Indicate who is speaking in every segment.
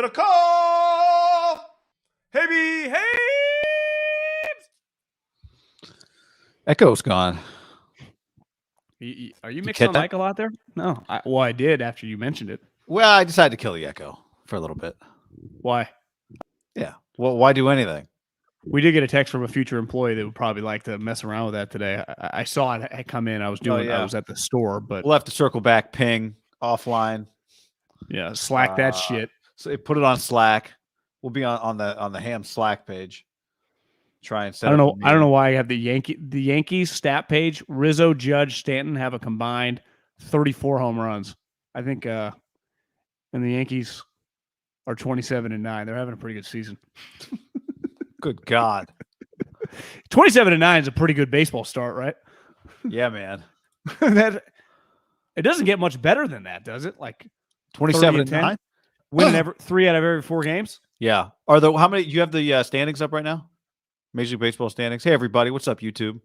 Speaker 1: Middlekauff! Hey, hey!
Speaker 2: Echo's gone.
Speaker 3: Are you mixing on mic a lot there? No. I did after you mentioned it.
Speaker 2: Well, I decided to kill the echo for a little bit.
Speaker 3: Why?
Speaker 2: Yeah. Well, why do anything?
Speaker 3: We did get a text from a future employee that would probably like to mess around with that today. I saw it had come in. I was at the store, but
Speaker 2: we'll have to circle back, ping offline.
Speaker 3: Yeah, Slack that shit.
Speaker 2: So put it on Slack. We'll be on the Ham Slack page. Try and set.
Speaker 3: I don't know why I have the Yankees stat page. Rizzo, Judge, Stanton have a combined 34 home runs. I think, and the Yankees are 27-9. They're having a pretty good season.
Speaker 2: Good God.
Speaker 3: 27-9 is a pretty good baseball start, right?
Speaker 2: Yeah, man.
Speaker 3: It doesn't get much better than that, does it? Like
Speaker 2: 27-9,
Speaker 3: winning 3 out of every 4 games.
Speaker 2: Yeah. How many? You have the standings up right now? Major League Baseball standings. Hey, everybody. What's up, YouTube?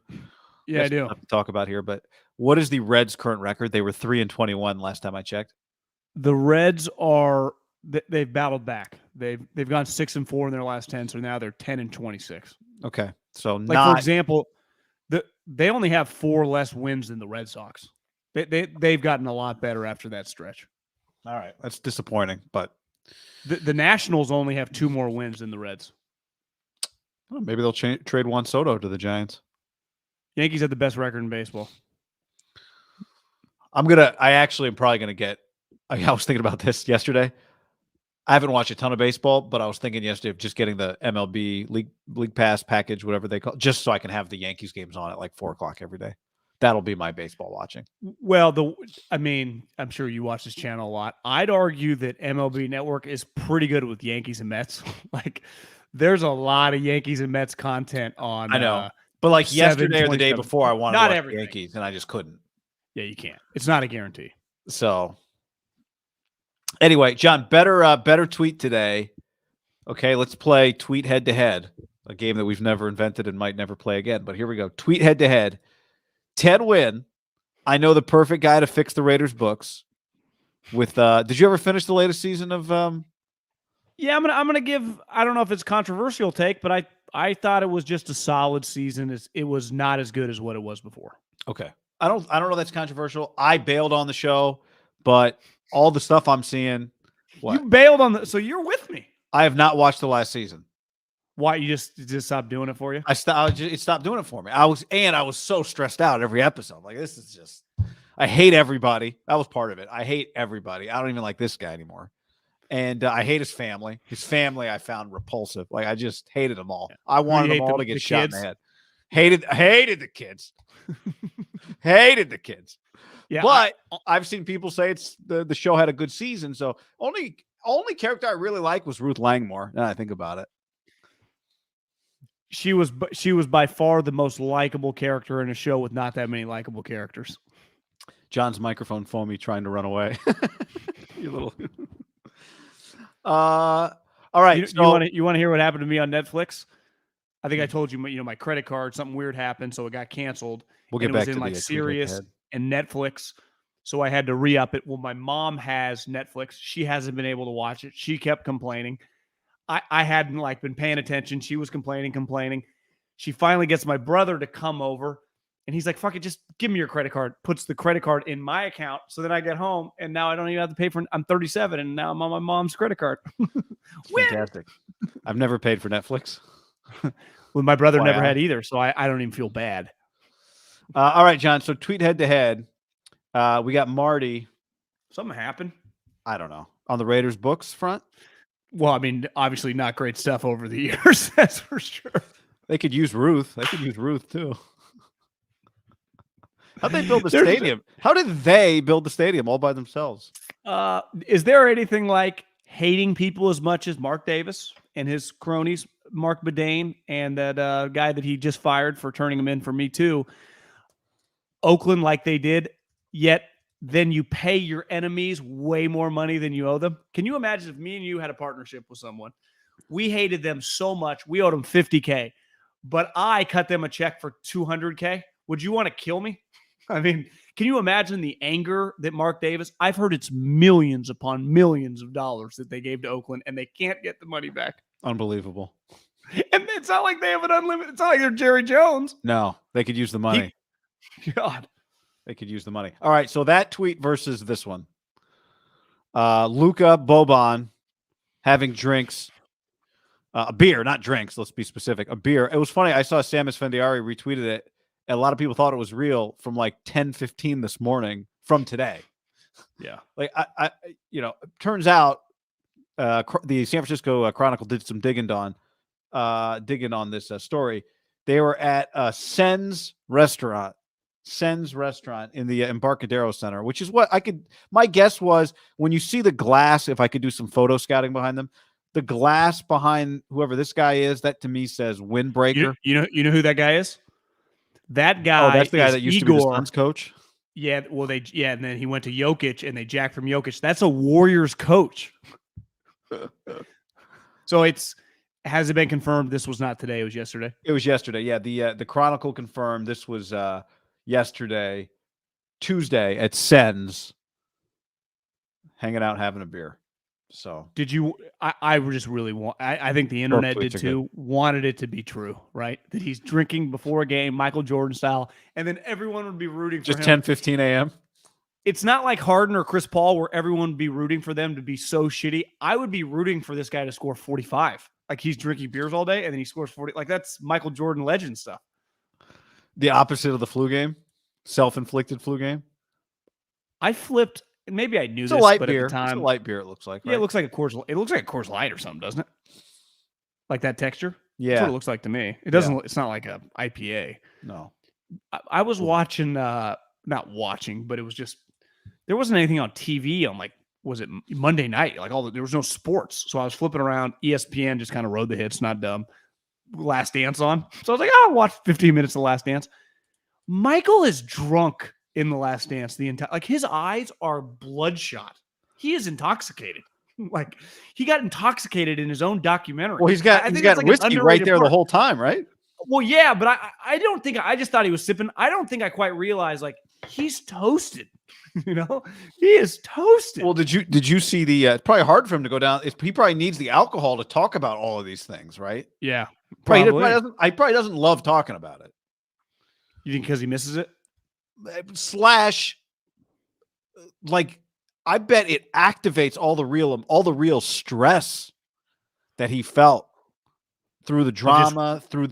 Speaker 3: Yeah, I do.
Speaker 2: To talk about here, but what is the Reds' current record? They were 3-21 last time I checked.
Speaker 3: The Reds they've battled back. They've gone 6-4 in their last 10, so now they're 10-26.
Speaker 2: Okay, so
Speaker 3: for example, they only have 4 less wins than the Red Sox. They've gotten a lot better after that stretch.
Speaker 2: All right, that's disappointing, but
Speaker 3: the Nationals only have 2 more wins than the Reds.
Speaker 2: Well, maybe they'll trade Juan Soto to the Giants.
Speaker 3: Yankees have the best record in baseball.
Speaker 2: I actually am probably gonna get. I was thinking about this yesterday. I haven't watched a ton of baseball, but I was thinking yesterday of just getting the MLB League Pass package, whatever they call it, just so I can have the Yankees games on at like 4:00 every day. That'll be my baseball watching.
Speaker 3: Well, I'm sure you watch this channel a lot. I'd argue that MLB Network is pretty good with Yankees and Mets. Like, there's a lot of Yankees and Mets content on.
Speaker 2: I know, but like yesterday or the day before, I wanted to watch the Yankees, and I just couldn't.
Speaker 3: Yeah, you can't. It's not a guarantee.
Speaker 2: So, anyway, John, better tweet today. Okay, let's play tweet head to head, a game that we've never invented and might never play again. But here we go. Tweet head to head. Ted Wynn, I know the perfect guy to fix the Raiders books. With did you ever finish the latest season of?
Speaker 3: Yeah, I'm gonna give. I don't know if it's a controversial take, but I thought it was just a solid season. It was not as good as what it was before.
Speaker 2: Okay, I don't know that's controversial. I bailed on the show, but all the stuff I'm seeing.
Speaker 3: What? You bailed on so you're with me.
Speaker 2: I have not watched the last season.
Speaker 3: Why, you just stopped doing it for you?
Speaker 2: It stopped doing it for me. I was so stressed out every episode. Like, this is just, I hate everybody. That was part of it. I hate everybody. I don't even like this guy anymore. And I hate his family. His family I found repulsive. Like, I just hated them all. Yeah. I wanted them all to get shot in the head. Hated the kids. Hated the kids. Yeah, but I've seen people say it's the show had a good season. So only character I really like was Ruth Langmore. Now I think about it.
Speaker 3: She was by far the most likable character in a show with not that many likable characters.
Speaker 2: John's microphone foamy trying to run away. You little. All right.
Speaker 3: You want to hear what happened to me on Netflix? I think I told you, my credit card, something weird happened, so it got canceled.
Speaker 2: We'll get back to
Speaker 3: it was in Sirius and Netflix, so I had to re-up it. Well, my mom has Netflix. She hasn't been able to watch it. She kept complaining. I hadn't been paying attention. She was complaining. She finally gets my brother to come over, and he's like, "Fuck it, just give me your credit card." Puts the credit card in my account, so then I get home, and now I don't even have to pay for. I'm 37, and now I'm on my mom's credit card.
Speaker 2: Fantastic. I've never paid for Netflix.
Speaker 3: Well, my brother never had either, so I don't even feel bad.
Speaker 2: All right, John. So tweet head to head. We got Marty.
Speaker 3: Something happened.
Speaker 2: I don't know. On the Raiders books front.
Speaker 3: Well, I mean, obviously not great stuff over the years. That's for sure.
Speaker 2: They could use Ruth. They could use Ruth too. How'd they build the stadium? How did they build the stadium all by themselves?
Speaker 3: Is there anything like hating people as much as Mark Davis and his cronies, Mark Bedane, and that guy that he just fired for turning him in for Me Too? Oakland, like they did, yet then you pay your enemies way more money than you owe them. Can you imagine if me and you had a partnership with someone? We hated them so much. We owed them $50K, but I cut them a check for $200K. Would you want to kill me? I mean, can you imagine the anger that Mark Davis? I've heard it's millions upon millions of dollars that they gave to Oakland, and they can't get the money back.
Speaker 2: Unbelievable.
Speaker 3: And it's not like they have an unlimited. It's not like they're Jerry Jones.
Speaker 2: No, they could use the money.
Speaker 3: God,
Speaker 2: they could use the money. All right, so that tweet versus this one. Luka Boban having drinks, a beer, not drinks. Let's be specific. A beer. It was funny. I saw Sam Esfandiari retweeted it. And a lot of people thought it was real from like 10:15 this morning from today.
Speaker 3: Yeah.
Speaker 2: Like I turns out the San Francisco Chronicle did some digging on this story. They were at Sen's restaurant in the Embarcadero Center, which is what my guess was when you see the glass, if I could do some photo scouting behind them, the glass behind whoever this guy is, that to me says windbreaker.
Speaker 3: You know who that guy is? That guy.
Speaker 2: Oh, that's the guy that used to be the Suns coach.
Speaker 3: Yeah, well, and then he went to Jokic, and they jacked from Jokic. That's a Warriors coach. So has it been confirmed? This was not today. It was yesterday.
Speaker 2: It was yesterday. Yeah, the Chronicle confirmed this was yesterday, Tuesday at Sen's, hanging out having a beer. So
Speaker 3: did you? I just really want. I think the internet did too. Wanted it to be true, right? That he's drinking before a game, Michael Jordan style, and then everyone would be rooting for him.
Speaker 2: Just 10:15 a.m.
Speaker 3: It's not like Harden or Chris Paul, where everyone would be rooting for them to be so shitty. I would be rooting for this guy to score 45. Like he's drinking beers all day, and then he scores 40. Like that's Michael Jordan legend stuff.
Speaker 2: The opposite of the flu game, self-inflicted flu game.
Speaker 3: I flipped. And maybe I knew
Speaker 2: it's
Speaker 3: this,
Speaker 2: a light
Speaker 3: but
Speaker 2: beer.
Speaker 3: at the time,
Speaker 2: it's a light beer. It looks like. Right?
Speaker 3: Yeah, it looks like a Coors. It looks like a Coors Light or something, doesn't it? Like that texture.
Speaker 2: Yeah,
Speaker 3: that's what it looks like to me. It doesn't. Yeah. It's not like a IPA.
Speaker 2: No.
Speaker 3: I was watching. Not watching, but it was just there wasn't anything on TV on was it Monday night? There was no sports, so I was flipping around. ESPN just kind of rode the hits. Not dumb. Last Dance on, so I was like, I'll watch 15 minutes of Last Dance. Michael is drunk in the Last Dance. The entire his eyes are bloodshot. He is intoxicated. He got intoxicated in his own documentary.
Speaker 2: Well, he's got whiskey right there the whole time, right?
Speaker 3: Well, yeah, but I don't think I just thought he was sipping. I don't think I quite realized he's toasted. He is toasted.
Speaker 2: Well, did you see the? It's probably hard for him to go down. He probably needs the alcohol to talk about all of these things, right?
Speaker 3: Yeah,
Speaker 2: probably. He probably doesn't love talking about it.
Speaker 3: You think because he misses it?
Speaker 2: I bet it activates all the real stress that he felt through the drama, through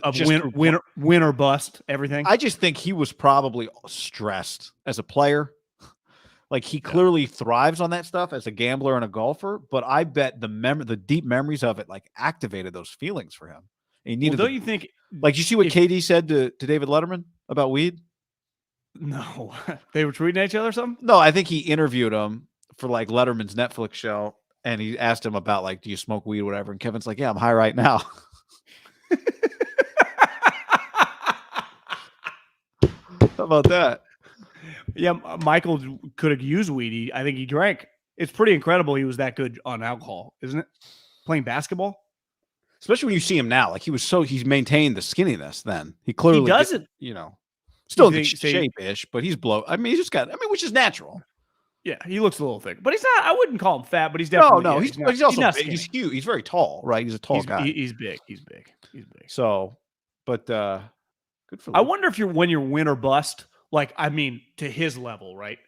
Speaker 3: win or bust, everything.
Speaker 2: I just think he was probably stressed as a player. He clearly thrives on that stuff as a gambler and a golfer, but I bet the deep memories of it activated those feelings for him. He needed.
Speaker 3: Don't you think?
Speaker 2: You see what KD said to David Letterman about weed?
Speaker 3: No, they were tweeting at each other or something?
Speaker 2: No, I think he interviewed him for Letterman's Netflix show, and he asked him about do you smoke weed or whatever, and Kevin's like, yeah, I'm high right now. How about that?
Speaker 3: Yeah, Michael could have used weed. I think he drank. It's pretty incredible he was that good on alcohol, isn't it? Playing basketball?
Speaker 2: Especially when you see him now. He's maintained the skinniness then. He clearly
Speaker 3: he doesn't.
Speaker 2: Still in shape-ish, but he's he's just got, which is natural.
Speaker 3: Yeah, he looks a little thick, but he's not. I wouldn't call him fat, but he's definitely.
Speaker 2: No, he's also big. He's huge. He's very tall, right? He's a tall guy.
Speaker 3: He's big. He's big.
Speaker 2: So, but good for.
Speaker 3: I wonder if when you're win or bust, to his level, right?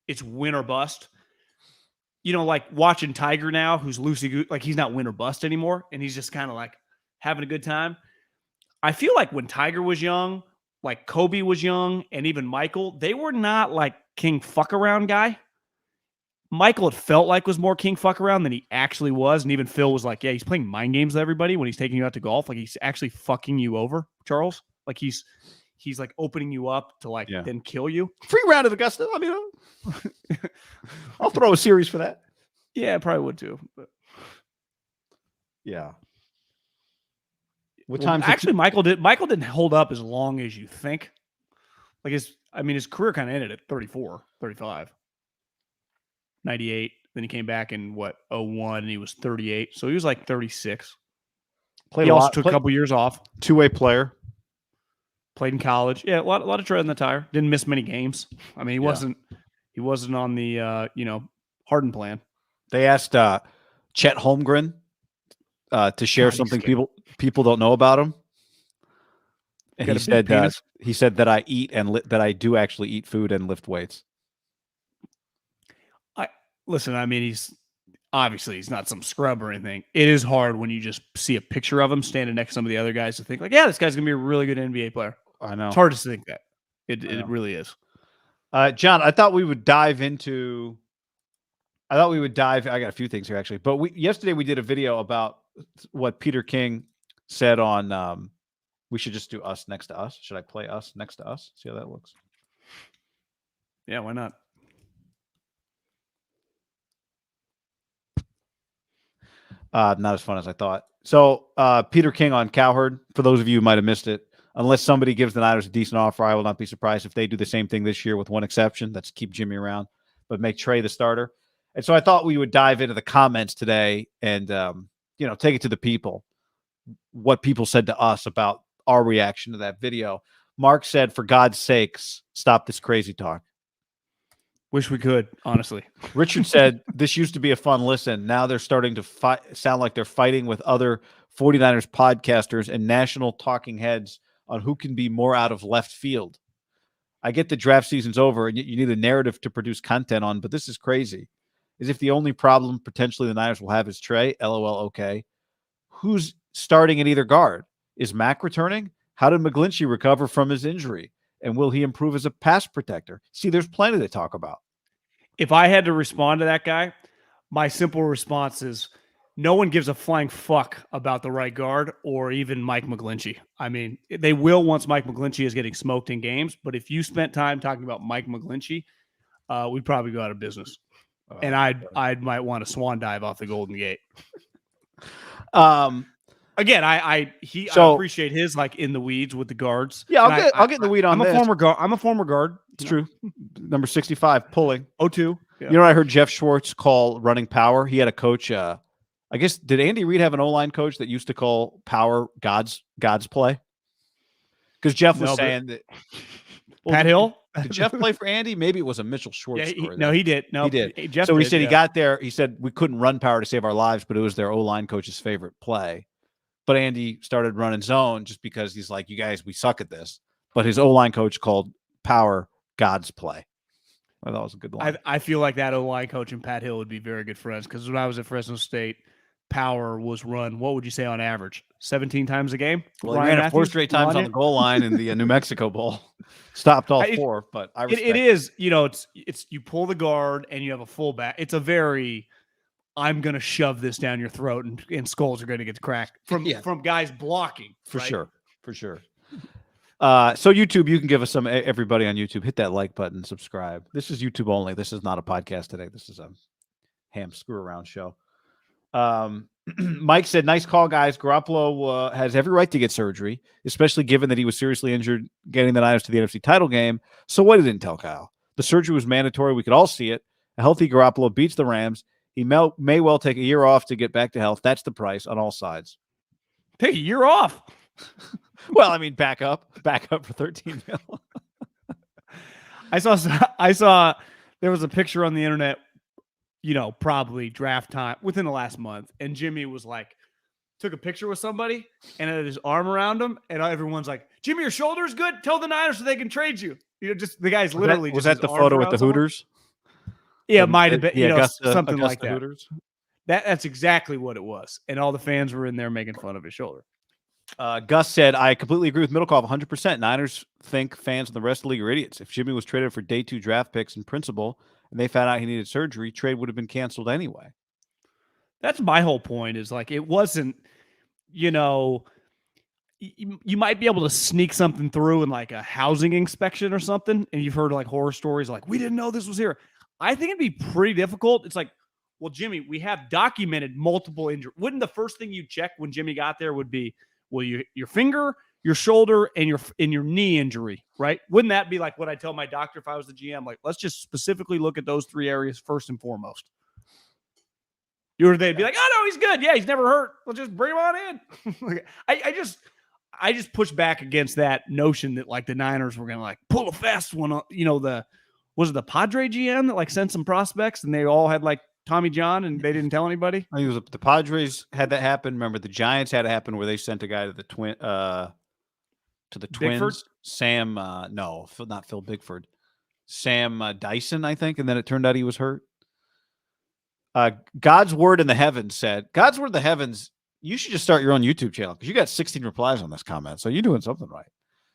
Speaker 3: It's win or bust. Watching Tiger now, who's loosey-goosey, he's not win or bust anymore, and he's just kind of having a good time. I feel like when Tiger was young, Kobe was young, and even Michael, they were not king fuck around guy. Michael, it felt was more king fuck around than he actually was. And even Phil was yeah, he's playing mind games with everybody when he's taking you out to golf. He's actually fucking you over, Charles. He's opening you up to then kill you.
Speaker 2: Free round at Augusta. I'll throw a series for that.
Speaker 3: Yeah, I probably would too. But.
Speaker 2: Yeah.
Speaker 3: Actually, Michael didn't hold up as long as you think. His career kind of ended at 34, 35. 98. Then he came back in 01 and he was 38. So he was 36. He also took a couple years off.
Speaker 2: Two-way player.
Speaker 3: Played in college. Yeah, a lot of tread in the tire. Didn't miss many games. I mean, he wasn't on the hardened plan.
Speaker 2: They asked Chet Holmgren to share something people don't know about him, and he said that I eat that I do actually eat food and lift weights.
Speaker 3: Listen. I mean, he's not some scrub or anything. It is hard when you just see a picture of him standing next to some of the other guys to think like, yeah, this guy's gonna be a really good NBA player.
Speaker 2: I know.
Speaker 3: It's hard to think that. It really is.
Speaker 2: John, I thought we would dive into. I got a few things here actually, but yesterday we did a video about what Peter King said on. We should just do us next to us. Should I play us next to us? See how that looks.
Speaker 3: Yeah, why not?
Speaker 2: Not as fun as I thought. So Peter King on Cowherd, for those of you who might have missed it, unless somebody gives the Niners a decent offer, I will not be surprised if they do the same thing this year with one exception. That's keep Jimmy around, but make Trey the starter. And so I thought we would dive into the comments today and, take it to the people, what people said to us about our reaction to that video. Mark said, for God's sakes, stop this crazy talk.
Speaker 3: Wish we could, honestly.
Speaker 2: Richard said, this used to be a fun listen. Now they're starting to sound like they're fighting with other 49ers podcasters and national talking heads on who can be more out of left field. I get the draft season's over and you need a narrative to produce content on, but this is crazy. As if the only problem potentially the Niners will have is Trey. LOL, okay. Who's starting at either guard? Is Mack returning? How did McGlinchey recover from his injury? And will he improve as a pass protector? See, there's plenty to talk about.
Speaker 3: If I had to respond to that guy, my simple response is no one gives a flying fuck about the right guard or even Mike McGlinchey. I mean, they will once Mike McGlinchey is getting smoked in games. But if you spent time talking about Mike McGlinchey, we'd probably go out of business. And I might want to swan dive off the Golden Gate. Again, I appreciate his like in the weeds with the guards.
Speaker 2: Yeah, I'll get in the weed on this.
Speaker 3: I'm a former guard.
Speaker 2: It's true. Number 65, pulling.
Speaker 3: 02. Yeah.
Speaker 2: You know what I heard Jeff Schwartz call running power? He had a coach. I guess, did Andy Reid have an O-line coach that used to call power God's play? Because Jeff was saying that.
Speaker 3: Pat Hill?
Speaker 2: Did Jeff play for Andy? Maybe it was a Mitchell Schwartz story.
Speaker 3: He did. No,
Speaker 2: he did.
Speaker 3: Jeff
Speaker 2: so he said he got there. He said we couldn't run power to save our lives, but it was their O-line coach's favorite play. But Andy started running zone just because he's like, you guys, we suck at this. But his O-line coach called power God's play. Well, that was a good line.
Speaker 3: I feel like that O-line coach and Pat Hill would be very good friends because when I was at Fresno State, power was run, what would you say on average? 17 times a game?
Speaker 2: Well, he ran it 4 straight times on the goal line in the New Mexico Bowl. Stopped all 4, but I respect
Speaker 3: it is, it's you pull the guard and you have a fullback. It's a very, I'm going to shove this down your throat and skulls are going to get cracked from guys blocking.
Speaker 2: For sure. So YouTube, you can give us everybody on YouTube, hit that like button, subscribe. This is YouTube only. This is not a podcast today. This is a ham screw around show. Mike said, nice call, guys. Garoppolo has every right to get surgery, especially given that he was seriously injured getting the Niners to the NFC title game. So what did it tell Kyle? The surgery was mandatory. We could all see it. A healthy Garoppolo beats the Rams. He may well take a year off to get back to health. That's the price on all sides.
Speaker 3: Take a year off.
Speaker 2: Well, I mean, back up for 13 mil.
Speaker 3: I saw there was a picture on the internet, probably draft time within the last month. And Jimmy was like, took a picture with somebody and had his arm around him. And everyone's like, Jimmy, your shoulder's good. Tell the Niners so they can trade you. Just the guy's literally.
Speaker 2: Was that the photo with the Hooters?
Speaker 3: Yeah, it might have been, something like that.
Speaker 2: Hooters.
Speaker 3: That's exactly what it was. And all the fans were in there making fun of his shoulder.
Speaker 2: Gus said, I completely agree with Middlekauff 100%. Niners think fans and the rest of the league are idiots. If Jimmy was traded for day 2 draft picks in principle and they found out he needed surgery, trade would have been canceled anyway.
Speaker 3: That's my whole point is like, it wasn't, you might be able to sneak something through in like a housing inspection or something. And you've heard like horror stories like, we didn't know this was here. I think it'd be pretty difficult. It's like, well, Jimmy, we have documented multiple injuries. Wouldn't the first thing you check when Jimmy got there would be, well, your finger, your shoulder, and your knee injury, right? Wouldn't that be like what I tell my doctor if I was the GM? Like, let's just specifically look at those 3 areas first and foremost. They'd be like, oh, no, he's good. Yeah, he's never hurt. Let's just bring him on in. I just push back against that notion that like the Niners were going to like pull a fast one. Was it the Padre GM that like sent some prospects and they all had like Tommy John and they didn't tell anybody?
Speaker 2: I think it was the Padres had that happen. Remember, the Giants had it happen where they sent a guy to the Twins.
Speaker 3: Bickford?
Speaker 2: Sam, no, not Phil Bickford. Sam Dyson, I think, and then it turned out he was hurt. God's Word in the Heavens said, God's Word in the Heavens, you should just start your own YouTube channel because you got 16 replies on this comment, so you're doing something right.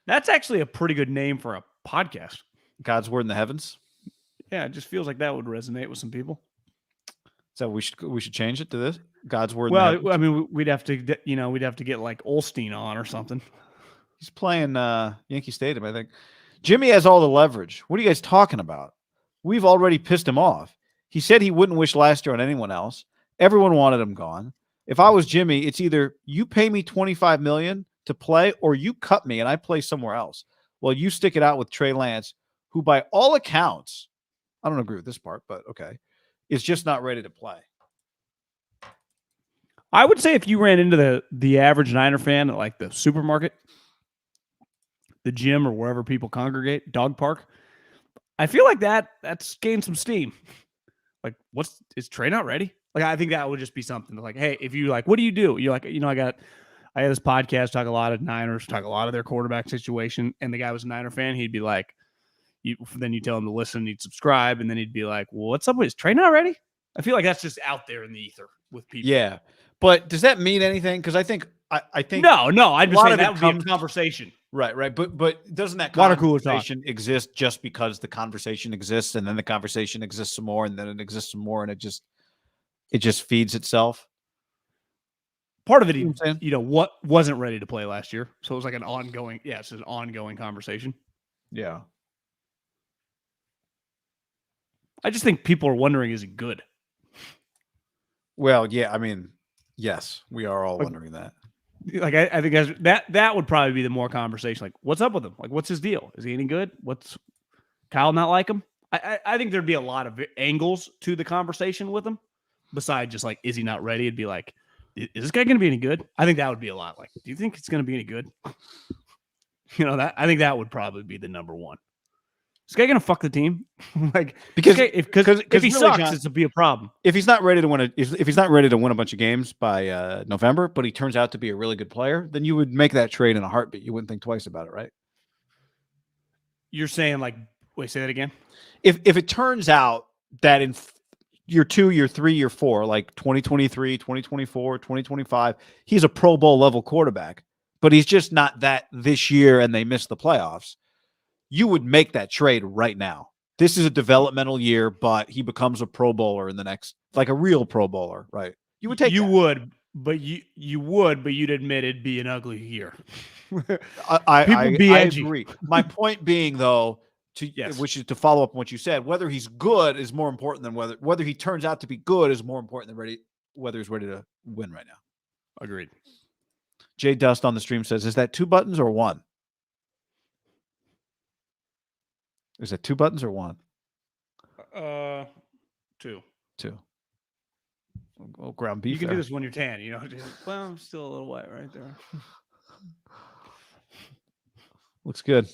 Speaker 3: That's actually a pretty good name for a podcast.
Speaker 2: God's Word in the Heavens?
Speaker 3: Yeah, it just feels like that would resonate with some people.
Speaker 2: So we should change it to this? God's Word in
Speaker 3: Well,
Speaker 2: the Heavens?
Speaker 3: I mean, we'd have to get like Olstein on or something.
Speaker 2: He's playing Yankee Stadium, I think. Jimmy has all the leverage. What are you guys talking about? We've already pissed him off. He said he wouldn't wish last year on anyone else. Everyone wanted him gone. If I was Jimmy, it's either you pay me $25 million to play or you cut me and I play somewhere else. Well, you stick it out with Trey Lance, who by all accounts, I don't agree with this part, but okay, is just not ready to play.
Speaker 3: I would say if you ran into the average Niner fan at like the supermarket, the gym, or wherever people congregate, dog park, I feel like that's gained some steam. Like, is Trey not ready? Like, I think that would just be something like, hey, if you like, what do you do? You're like, I had this podcast, talk a lot of Niners, talk a lot of their quarterback situation, and the guy was a Niner fan. He'd be like, then you tell him to listen, he'd subscribe, and then he'd be like, well, what's up with, is Trey not ready? I feel like that's just out there in the ether with people.
Speaker 2: Yeah, but does that mean anything? Because I think
Speaker 3: no, I'm just saying that would be a conversation.
Speaker 2: Right. But doesn't that
Speaker 3: Water cooler
Speaker 2: conversation exist just because the conversation exists, and then the conversation exists some more, and then it exists some more, and it just feeds itself?
Speaker 3: Part of it, what wasn't ready to play last year, so it was like an ongoing. Yeah, it's an ongoing conversation.
Speaker 2: Yeah.
Speaker 3: I just think people are wondering, is he good?
Speaker 2: Well, yeah. I mean, yes, we are all wondering that.
Speaker 3: Like, I think that would probably be the more conversation. Like, what's up with him? Like, what's his deal? Is he any good? What's Kyle not like him? I think there'd be a lot of angles to the conversation with him. Besides just like, is he not ready? It'd be like, is this guy going to be any good? I think that would be a lot. Like, do you think it's going to be any good? I think that would probably be the number one. Is this guy going to fuck the team? Like, because if he sucks, it's to be a problem.
Speaker 2: If he's not ready to win if he's not ready to win a bunch of games by November, but he turns out to be a really good player, then you would make that trade in a heartbeat. You wouldn't think twice about it, right?
Speaker 3: You're saying like, wait, say that again.
Speaker 2: If it turns out that in year 2, year 3, year 4, like 2023, 2024, 2025, he's a Pro Bowl level quarterback, but he's just not that this year and they miss the playoffs, you would make that trade right now. This is a developmental year, but he becomes a Pro Bowler in the next, like a real Pro Bowler, right? You would take
Speaker 3: but you'd admit it'd be an ugly year.
Speaker 2: I agree. My point being, though, which is to follow up on what you said, whether he's good is more important than whether he turns out to be good is more important than whether he's ready to win right now.
Speaker 3: Agreed.
Speaker 2: Jay Dust on the stream says, is that 2 buttons or 1? Is it 2 buttons or 1?
Speaker 3: 2.
Speaker 2: 2. Oh, ground beef.
Speaker 3: You can do this when you're tan. Well, I'm still a little wet right there.
Speaker 2: Looks good.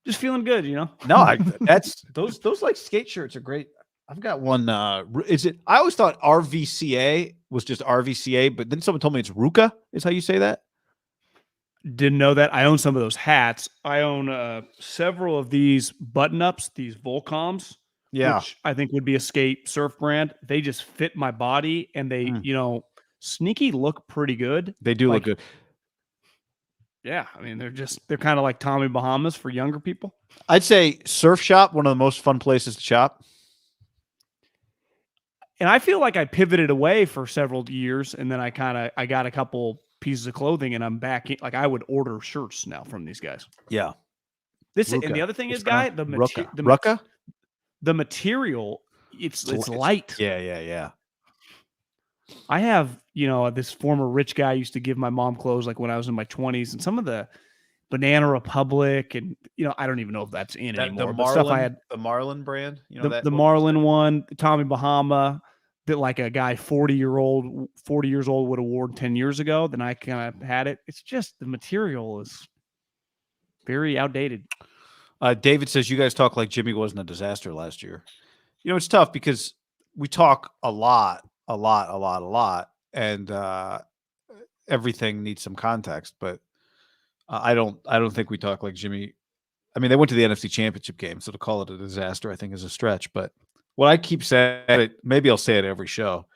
Speaker 3: Just feeling good,
Speaker 2: No, that's those like skate shirts are great. I've got one. Is it? I always thought RVCA was just RVCA, but then someone told me it's Ruka. Is how you say that?
Speaker 3: Didn't know that. I own some of those hats. I own several of these button-ups, these Volcoms, which I think would be a skate surf brand. They just fit my body, and they, sneaky look pretty good.
Speaker 2: They do look good.
Speaker 3: Yeah, I mean, they're kind of like Tommy Bahamas for younger people.
Speaker 2: I'd say surf shop, one of the most fun places to shop.
Speaker 3: And I feel like I pivoted away for several years, and then I got a couple pieces of clothing, and I'm back. Like, I would order shirts now from these guys.
Speaker 2: Yeah.
Speaker 3: And the other thing is, Guy, the material, it's light.
Speaker 2: Yeah.
Speaker 3: I have, this former rich guy used to give my mom clothes like when I was in my 20s, and some of the Banana Republic, and I don't even know if that's in anymore.
Speaker 2: The Marlin brand,
Speaker 3: the Marlin one, Tommy Bahama, that like a guy 40 years old would have worn 10 years ago, then I kind of had it. It's just the material is very outdated.
Speaker 2: David says you guys talk like Jimmy wasn't a disaster last year. It's tough because we talk a lot, and everything needs some context. But I don't think we talk like Jimmy. I mean, they went to the NFC Championship game, so to call it a disaster, I think, is a stretch. But what I keep saying, maybe I'll say it every show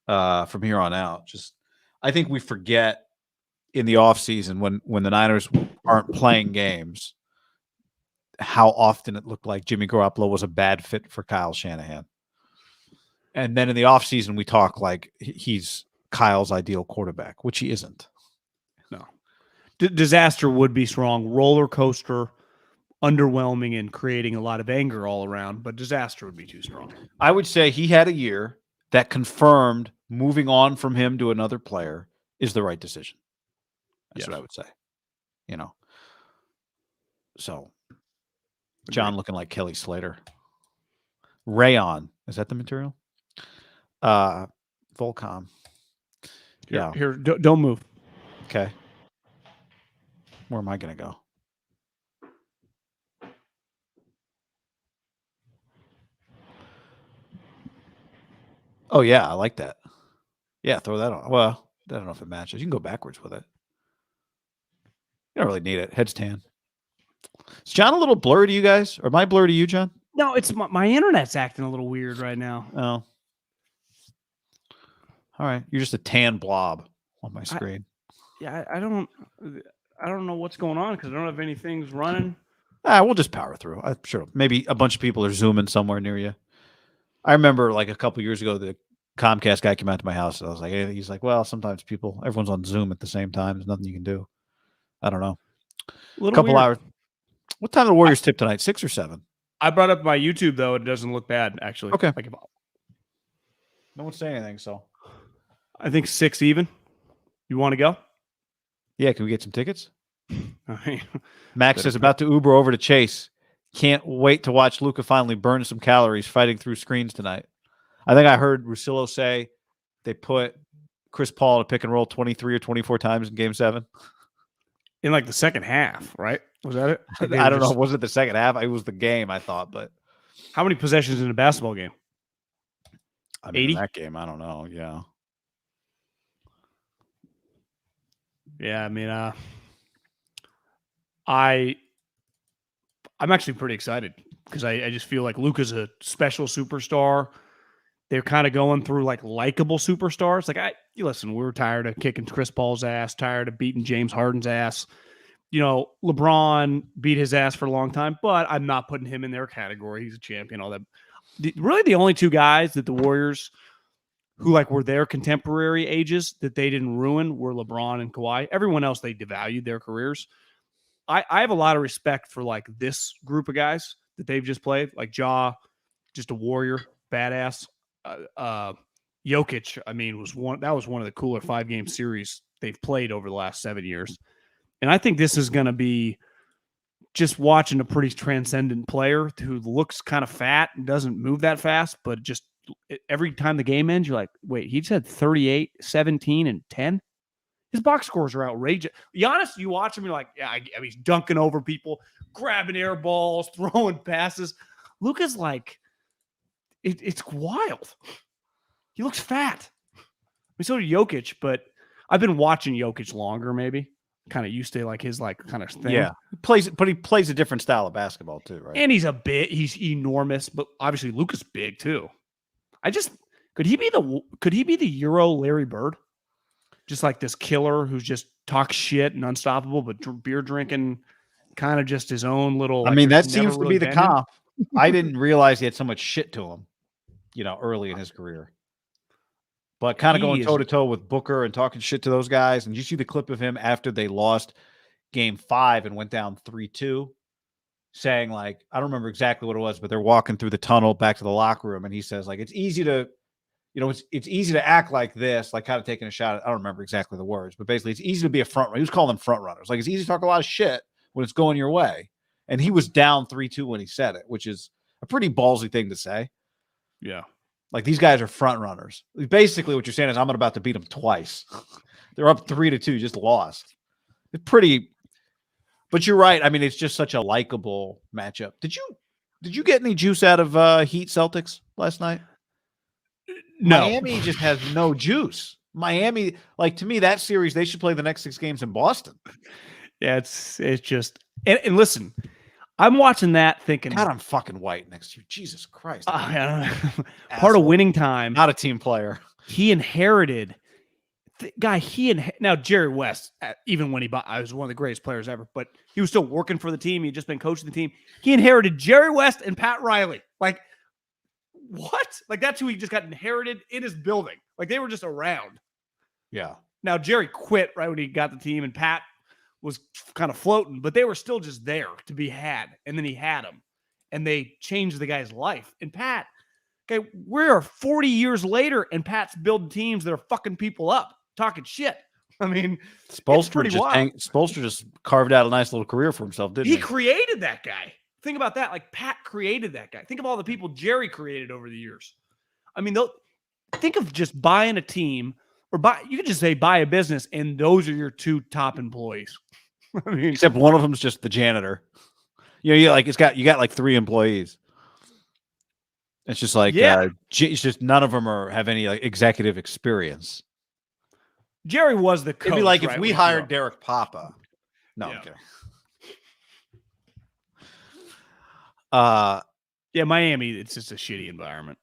Speaker 2: from here on out. Just I think we forget in the offseason when the Niners aren't playing games how often it looked like Jimmy Garoppolo was a bad fit for Kyle Shanahan. And then in the offseason, we talk like he's Kyle's ideal quarterback, which he isn't.
Speaker 3: No. Disaster would be strong. Roller coaster, underwhelming, and creating a lot of anger all around, but disaster would be too strong.
Speaker 2: I would say he had a year that confirmed moving on from him to another player is the right decision. That's what I would say. So John looking like Kelly Slater. Rayon. Is that the material? Volcom. Yeah.
Speaker 3: Here, don't move.
Speaker 2: Okay. Where am I going to go? Oh, yeah. I like that. Yeah, throw that on. Well, I don't know if it matches. You can go backwards with it. You don't really need it. Head's tan. Is John a little blurry to you guys? Or am I blurry to you, John?
Speaker 3: No, it's my internet's acting a little weird right now.
Speaker 2: Oh. All right. You're just a tan blob on my screen.
Speaker 3: I don't know what's going on because I don't have any things running.
Speaker 2: We'll just power through. I'm sure maybe a bunch of people are zooming somewhere near you. I remember like a couple years ago, the Comcast guy came out to my house. And I was like, hey, he's like, well, sometimes everyone's on Zoom at the same time. There's nothing you can do. I don't know. A couple
Speaker 3: weird.
Speaker 2: Hours. What time do the Warriors tip tonight? 6 or 7?
Speaker 3: I brought up my YouTube though. It doesn't look bad actually.
Speaker 2: Okay.
Speaker 3: No
Speaker 2: one's saying anything, so
Speaker 3: I think 6 even. You want to go?
Speaker 2: Yeah, can we get some tickets?
Speaker 3: All right.
Speaker 2: Max says about to Uber over to Chase. Can't wait to watch Luka finally burn some calories fighting through screens tonight. I think I heard Russillo say they put Chris Paul to pick and roll 23 or 24 times in Game 7.
Speaker 3: In like the second half, right? Was that it?
Speaker 2: I don't know. Was it the second half? It was the game, I thought. But
Speaker 3: how many possessions in a basketball game?
Speaker 2: I mean,
Speaker 3: 80?
Speaker 2: in that game, I don't know. Yeah.
Speaker 3: Yeah, I mean, I'm actually pretty excited because I just feel like Luka's a special superstar. They're kind of going through like likable superstars. Like listen, we were tired of kicking Chris Paul's ass, tired of beating James Harden's ass. LeBron beat his ass for a long time, but I'm not putting him in their category. He's a champion, all that. Really the only two guys that the Warriors who like were their contemporary ages that they didn't ruin were LeBron and Kawhi. Everyone else, they devalued their careers. I have a lot of respect for like this group of guys that they've just played, like Ja, just a warrior, badass. Jokic, I mean, was one of the cooler 5-game series they've played over the last 7 years. And I think this is going to be just watching a pretty transcendent player who looks kind of fat and doesn't move that fast, but just every time the game ends, you're like, wait, he just had 38, 17, and 10? His box scores are outrageous. Giannis, you watch him, you're like, yeah, I mean, he's dunking over people, grabbing air balls, throwing passes. Luka's like, it's wild. He looks fat. I mean, so did Jokic, but I've been watching Jokic longer, maybe. Kind of used to like his like kind of thing.
Speaker 2: Yeah. But he plays a different style of basketball too, right?
Speaker 3: And he's enormous, but obviously Luka's big too. Could he be the Euro Larry Bird? Just like this killer who's just talks shit and unstoppable, but beer drinking, kind of just his own little.
Speaker 2: I mean, that seems to be the comp. I didn't realize he had so much shit to him, early in his career. But kind of going toe-to-toe with Booker and talking shit to those guys. And you see the clip of him after they lost Game 5 and went down 3-2, saying, like, I don't remember exactly what it was, but they're walking through the tunnel back to the locker room. And he says, like, it's easy to act like this, like kind of taking a shot. I don't remember exactly the words, but basically it's easy to be a front runner. He was calling them front runners. Like, it's easy to talk a lot of shit when it's going your way. And he was down 3-2 when he said it, which is a pretty ballsy thing to say.
Speaker 3: Yeah.
Speaker 2: Like these guys are front runners. Basically, what you're saying is I'm about to beat them twice. They're up 3-2, just lost. It's pretty. But you're right. I mean, it's just such a likable matchup. Did you get any juice out of Heat Celtics last night?
Speaker 3: No.
Speaker 2: Miami just has no juice. Miami, like to me, that series they should play the next 6 games in Boston.
Speaker 3: Yeah, it's just and listen, I'm watching that thinking,
Speaker 2: God, I'm fucking white next to you. Jesus Christ.
Speaker 3: Part of winning time.
Speaker 2: Not a team player.
Speaker 3: He inherited. Now Jerry West, even when I was one of the greatest players ever, but he was still working for the team. He'd just been coaching the team. He inherited Jerry West and Pat Riley. Like, what? Like, that's who he just got inherited in his building. Like, they were just around.
Speaker 2: Yeah.
Speaker 3: Now, Jerry quit right when he got the team, and Pat was kind of floating, but they were still just there to be had. And then he had them, and they changed the guy's life. And Pat, okay, we're 40 years later, and Pat's building teams that are fucking people up. Talking shit. I mean,
Speaker 2: Spoelstra just carved out a nice little career for himself, didn't he?
Speaker 3: He created that guy. Think about that. Like Pat created that guy. Think of all the people Jerry created over the years. I mean, think of just buying a team or you could just say buy a business and those are your 2 top employees. I mean,
Speaker 2: except one of them's just the janitor. You got like 3 employees. It's just like, it's just none of them have any like executive experience.
Speaker 3: Jerry was the coach.
Speaker 2: It'd be like if we hired Derek Papa. No,
Speaker 3: yeah.
Speaker 2: I'm kidding.
Speaker 3: Yeah, Miami, it's just a shitty environment.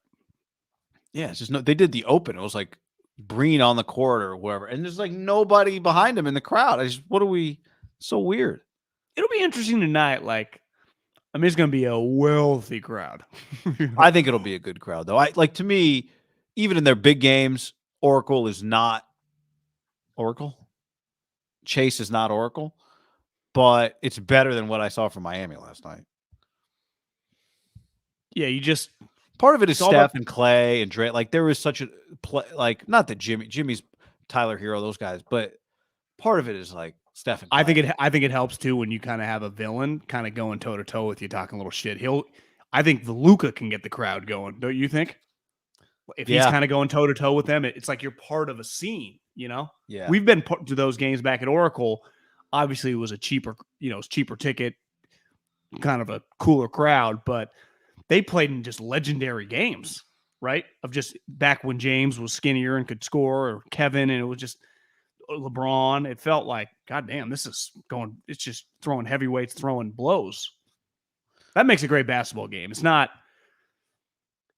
Speaker 2: Yeah, it's just they did the open. It was like Breen on the court or whoever, and there's like nobody behind him in the crowd. So weird.
Speaker 3: It'll be interesting tonight. Like, I mean, it's going to be a wealthy crowd.
Speaker 2: I think it'll be a good crowd, though. To me, even in their big games, Oracle is not Oracle. Chase is not Oracle, but it's better than what I saw from Miami last night.
Speaker 3: Yeah,
Speaker 2: part of it is Steph and Clay and Dre. Like there was such a play, like not that Jimmy's Tyler Hero, those guys, but part of it is like Steph and Clay.
Speaker 3: I think it helps too when you kind of have a villain kind of going toe to toe with you, talking a little shit. I think the Luka can get the crowd going. Don't you think? If he's kind of going toe to toe with them, it's like you're part of a scene. You know,
Speaker 2: yeah.
Speaker 3: We've been to those games back at Oracle. Obviously, it was a cheaper ticket, kind of a cooler crowd, but they played in just legendary games, right? Of just back when James was skinnier and could score, or Kevin, and it was just LeBron. It felt like, goddamn, this is going. It's just throwing heavyweights, throwing blows. That makes a great basketball game. It's not.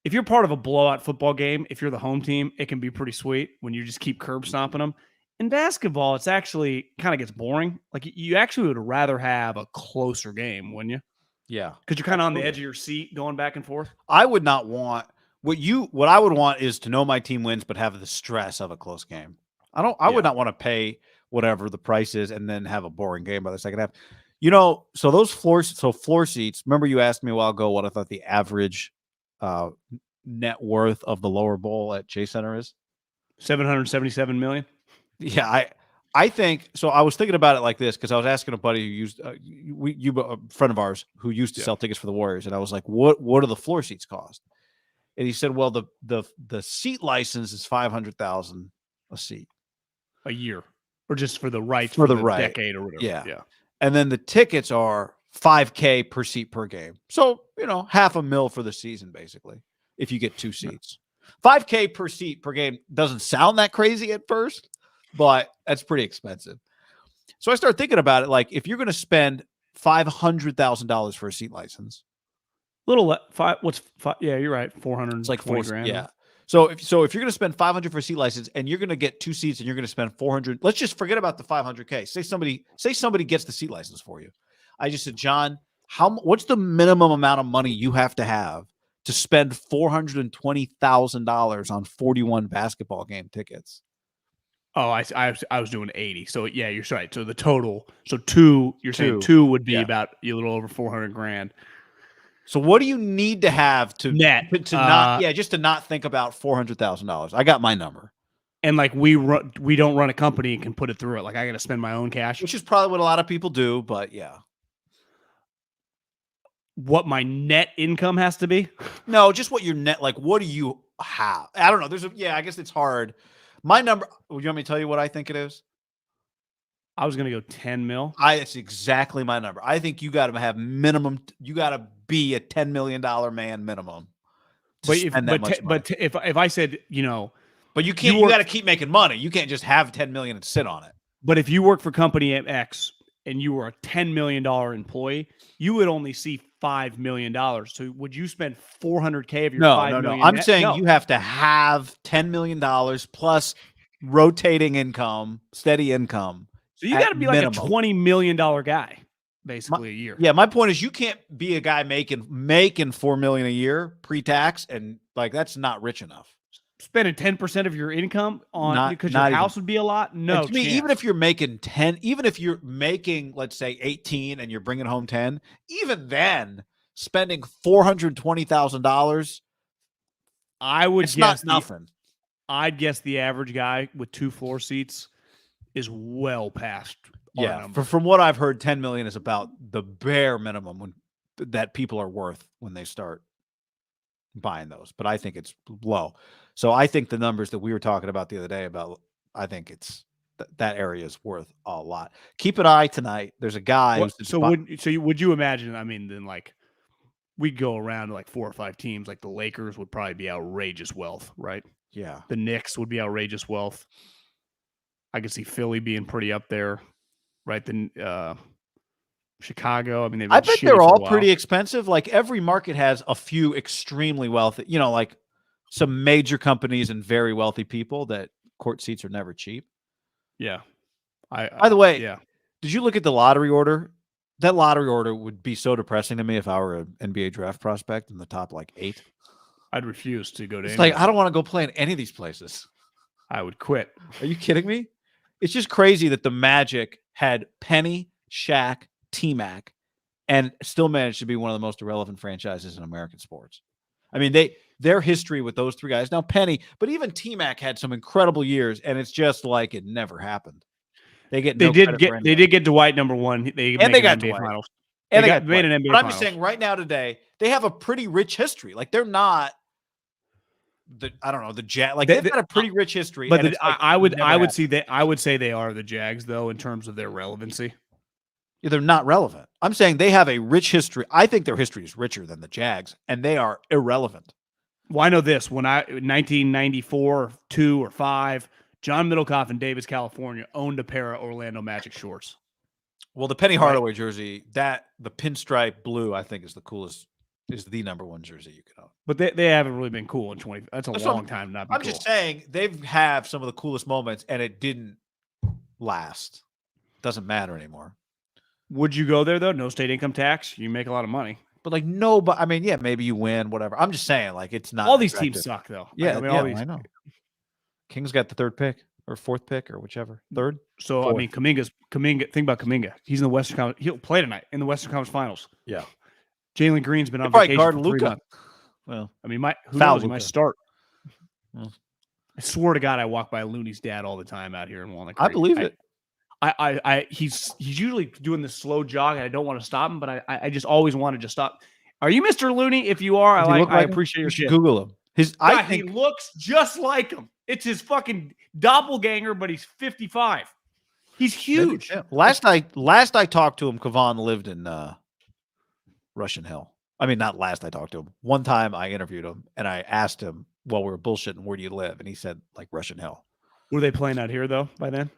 Speaker 3: If you're part of a blowout football game, if you're the home team, it can be pretty sweet when you just keep curb stomping them. In basketball, it's actually kind of gets boring. Like you actually would rather have a closer game, wouldn't you?
Speaker 2: Yeah.
Speaker 3: Because you're kind of on the edge of your seat going back and forth.
Speaker 2: I would not want what I would want is to know my team wins, but have the stress of a close game. I would not want to pay whatever the price is and then have a boring game by the second half. So those floor seats, remember you asked me a while ago what I thought the average net worth of the lower bowl at Chase Center is?
Speaker 3: $777 million.
Speaker 2: Yeah, I think so. I was thinking about it like this because I was asking a buddy who used a friend of ours who used to sell tickets for the Warriors, and I was like, "What do the floor seats cost?" And he said, "Well, the seat license is $500,000 a seat
Speaker 3: a year, or just for the rights
Speaker 2: for the
Speaker 3: decade or whatever."
Speaker 2: Yeah, and then the tickets are $5,000 per seat per game. So $500,000 for the season basically if you get 2 seats. $5,000 per seat per game doesn't sound that crazy at first, but that's pretty expensive. So I started thinking about it. Like if you're going to spend $500,000 for a seat license,
Speaker 3: yeah, you're right. 400.
Speaker 2: It's like
Speaker 3: $4,000.
Speaker 2: Yeah. So if you're going to spend $500 for a seat license and you're going to get 2 seats and you're going to spend $400, let's just forget about the $500K. Say somebody gets the seat license for you. I just said, John, what's the minimum amount of money you have to spend $420,000 on 41 basketball game tickets?
Speaker 3: Oh, I was doing 80. So yeah, you're right. So the total, saying two would be about a little over $400,000.
Speaker 2: So what do you need to have to
Speaker 3: net
Speaker 2: to not think about $400,000? I got my number.
Speaker 3: And like we don't run a company and can put it through it. Like I got to spend my own cash,
Speaker 2: which is probably what a lot of people do. But yeah,
Speaker 3: What my net income has to be?
Speaker 2: No, just what your net, like, what do you have? I don't know. I guess it's hard. My number, you want me to tell you what I think it is?
Speaker 3: I was going to go 10 mil.
Speaker 2: It's exactly my number. I think you got to have minimum, you got to be a $10 million man minimum.
Speaker 3: But if I said,
Speaker 2: but you can't, you got to keep making money. You can't just have 10 million and sit on it.
Speaker 3: But if you work for company X and you were a $10 million employee, you would only see $5 million. So would you spend $400K of your $5 million?
Speaker 2: I'm saying you have to have $10 million plus rotating income, steady income.
Speaker 3: So you got to be like a $20 million guy, basically, a year.
Speaker 2: Yeah, my point is you can't be a guy making $4 million a year pre-tax, and like that's not rich enough.
Speaker 3: Spending 10% of your income on because your house would be a lot. No,
Speaker 2: to me, even if you're making 10, even if you're making, let's say 18 and you're bringing home 10, even then spending $420,000,
Speaker 3: I would guess
Speaker 2: nothing.
Speaker 3: I'd guess the average guy with 2 floor seats is well past.
Speaker 2: Yeah, from what I've heard, 10 million is about the bare minimum that people are worth when they start buying those. But I think it's low. So I think the numbers that we were talking about the other day I think it's that area is worth a lot. Keep an eye tonight. There's a guy.
Speaker 3: Would you imagine? I mean, then like we'd go around to like 4 or 5 teams. Like the Lakers would probably be outrageous wealth, right?
Speaker 2: Yeah.
Speaker 3: The Knicks would be outrageous wealth. I could see Philly being pretty up there, right? Then Chicago. I mean,
Speaker 2: I bet they're all pretty expensive. Like every market has a few extremely wealthy, like some major companies and very wealthy people that court seats are never cheap.
Speaker 3: Yeah.
Speaker 2: By the way, did you look at the lottery order? That lottery order would be so depressing to me if I were an NBA draft prospect in the top like 8.
Speaker 3: I'd refuse to go to.
Speaker 2: It's like I don't want to go play in any of these places.
Speaker 3: I would quit.
Speaker 2: Are you kidding me? It's just crazy that the Magic had Penny, Shaq, T-Mac, and still managed to be one of the most irrelevant franchises in American sports. I mean, their history with those 3 guys. Now Penny, but even T-Mac had some incredible years, and it's just like it never happened. They did
Speaker 3: get Dwight number 1. They got NBA Finals.
Speaker 2: And they made an NBA. But I'm just saying, right now today, they have a pretty rich history. Like they're not the Jag. Like they've got a pretty rich history.
Speaker 3: But I would say they are the Jags though in terms of their relevancy.
Speaker 2: Yeah, they're not relevant. I'm saying they have a rich history. I think their history is richer than the Jags, and they are irrelevant.
Speaker 3: Well, I know this. When 1994, 2 or 5, John Middlekauff in Davis, California, owned a pair of Orlando Magic shorts.
Speaker 2: Well, the Penny Hardaway jersey, the pinstripe blue, I think is the coolest. Is the number 1 jersey you can own.
Speaker 3: But they haven't really been cool in 20. That's a long time not been cool.
Speaker 2: I'm just saying they have some of the coolest moments, and it didn't last. Doesn't matter anymore.
Speaker 3: Would you go there though? No state income tax. You make a lot of money.
Speaker 2: But like no, but I mean, yeah, maybe you win, whatever. I'm just saying, like it's not.
Speaker 3: All these teams suck though.
Speaker 2: Yeah, I know. Kings got the 3rd pick or 4th pick or whichever 3rd.
Speaker 3: So 4th. I mean, Kuminga. Think about Kuminga. He's in the Western Conference. He'll play tonight in the Western Conference Finals.
Speaker 2: Yeah.
Speaker 3: Jalen Green's been on vacation for 3 months.
Speaker 2: Well,
Speaker 3: I mean, who knows? He might start. Well. I swear to God, I walk by Looney's dad all the time out here in Walnut Creek.
Speaker 2: I believe it.
Speaker 3: He's usually doing this slow jog, and I don't want to stop him, but I just always wanted to stop. Are you Mr. Looney? If you are, I appreciate your shit.
Speaker 2: Google him.
Speaker 3: He looks just like him. It's his fucking doppelganger, but he's 55. He's huge.
Speaker 2: Maybe, yeah. Last I talked to him, Kevon lived in Russian Hill. I mean, not last I talked to him. One time I interviewed him, and I asked him while we were bullshitting, where do you live? And he said, like, Russian Hill.
Speaker 3: Were they playing out here, though, by then?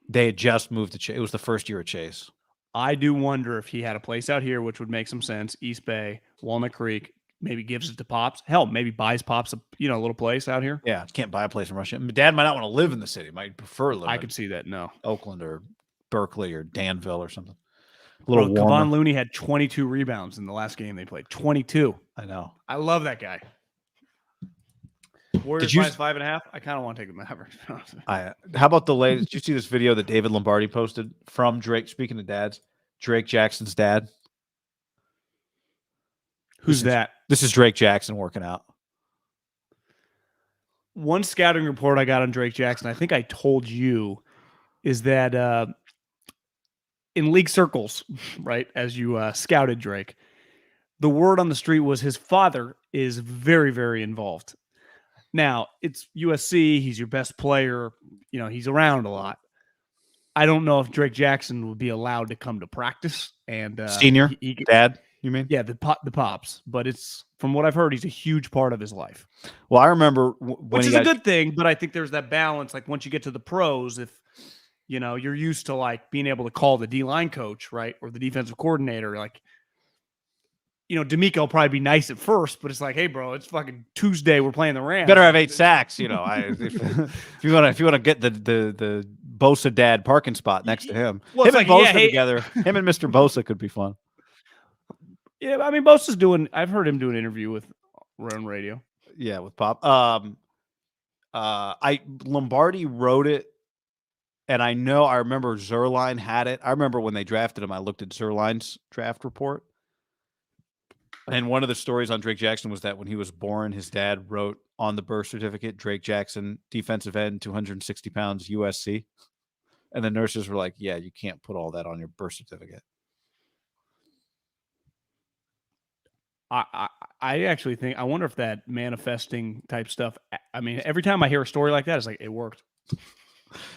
Speaker 2: They had just moved to Chase. It was the first year of Chase.
Speaker 3: I do wonder if he had a place out here, which would make some sense. East Bay, Walnut Creek, maybe gives it to Pops. Hell, maybe buys Pops a little place out here.
Speaker 2: Yeah, can't buy a place in Russia. Dad might not want to live in the city. Might prefer living.
Speaker 3: I could see that. No,
Speaker 2: Oakland or Berkeley or Danville or something.
Speaker 3: Kevon Looney had 22 rebounds in the last game they played. 22.
Speaker 2: I know.
Speaker 3: I love that guy. Warriors minus 5.5. I kind of want to take the Mavericks.
Speaker 2: How about the latest? Did you see this video that David Lombardi posted from Drake? Speaking of dads, Drake Jackson's dad.
Speaker 3: Who's that?
Speaker 2: This is Drake Jackson working out.
Speaker 3: One scouting report I got on Drake Jackson, I think I told you, is that in league circles, right, as you scouted Drake, the word on the street was his father is very, very involved. Now, it's USC. He's your best player. He's around a lot. I don't know if Drake Jackson would be allowed to come to practice. And
Speaker 2: Senior dad, you mean?
Speaker 3: Yeah, the pops. But it's from what I've heard, he's a huge part of his life.
Speaker 2: Well, I remember
Speaker 3: which is a good thing, but I think there's that balance. Like once you get to the pros, if you're used to like being able to call the D-line coach, right, or the defensive coordinator, like D'Amico will probably be nice at first, but it's like, hey, bro, it's fucking Tuesday. We're playing the Rams.
Speaker 2: Better have 8 sacks. If you want to get the Bosa dad parking spot next to him,
Speaker 3: well,
Speaker 2: him and Bosa
Speaker 3: hey,
Speaker 2: together, him and Mr. Bosa could be fun.
Speaker 3: Yeah, I mean, Bosa's doing. I've heard him do an interview with Run Radio.
Speaker 2: Yeah, with Pop. Lombardi wrote it, and I remember Zerline had it. I remember when they drafted him, I looked at Zerline's draft report. And one of the stories on Drake Jackson was that when he was born, his dad wrote on the birth certificate, Drake Jackson, defensive end, 260 pounds, USC. And the nurses were like, yeah, you can't put all that on your birth certificate.
Speaker 3: I actually think, I wonder if that manifesting type stuff, I mean, every time I hear a story like that, it's like, it worked.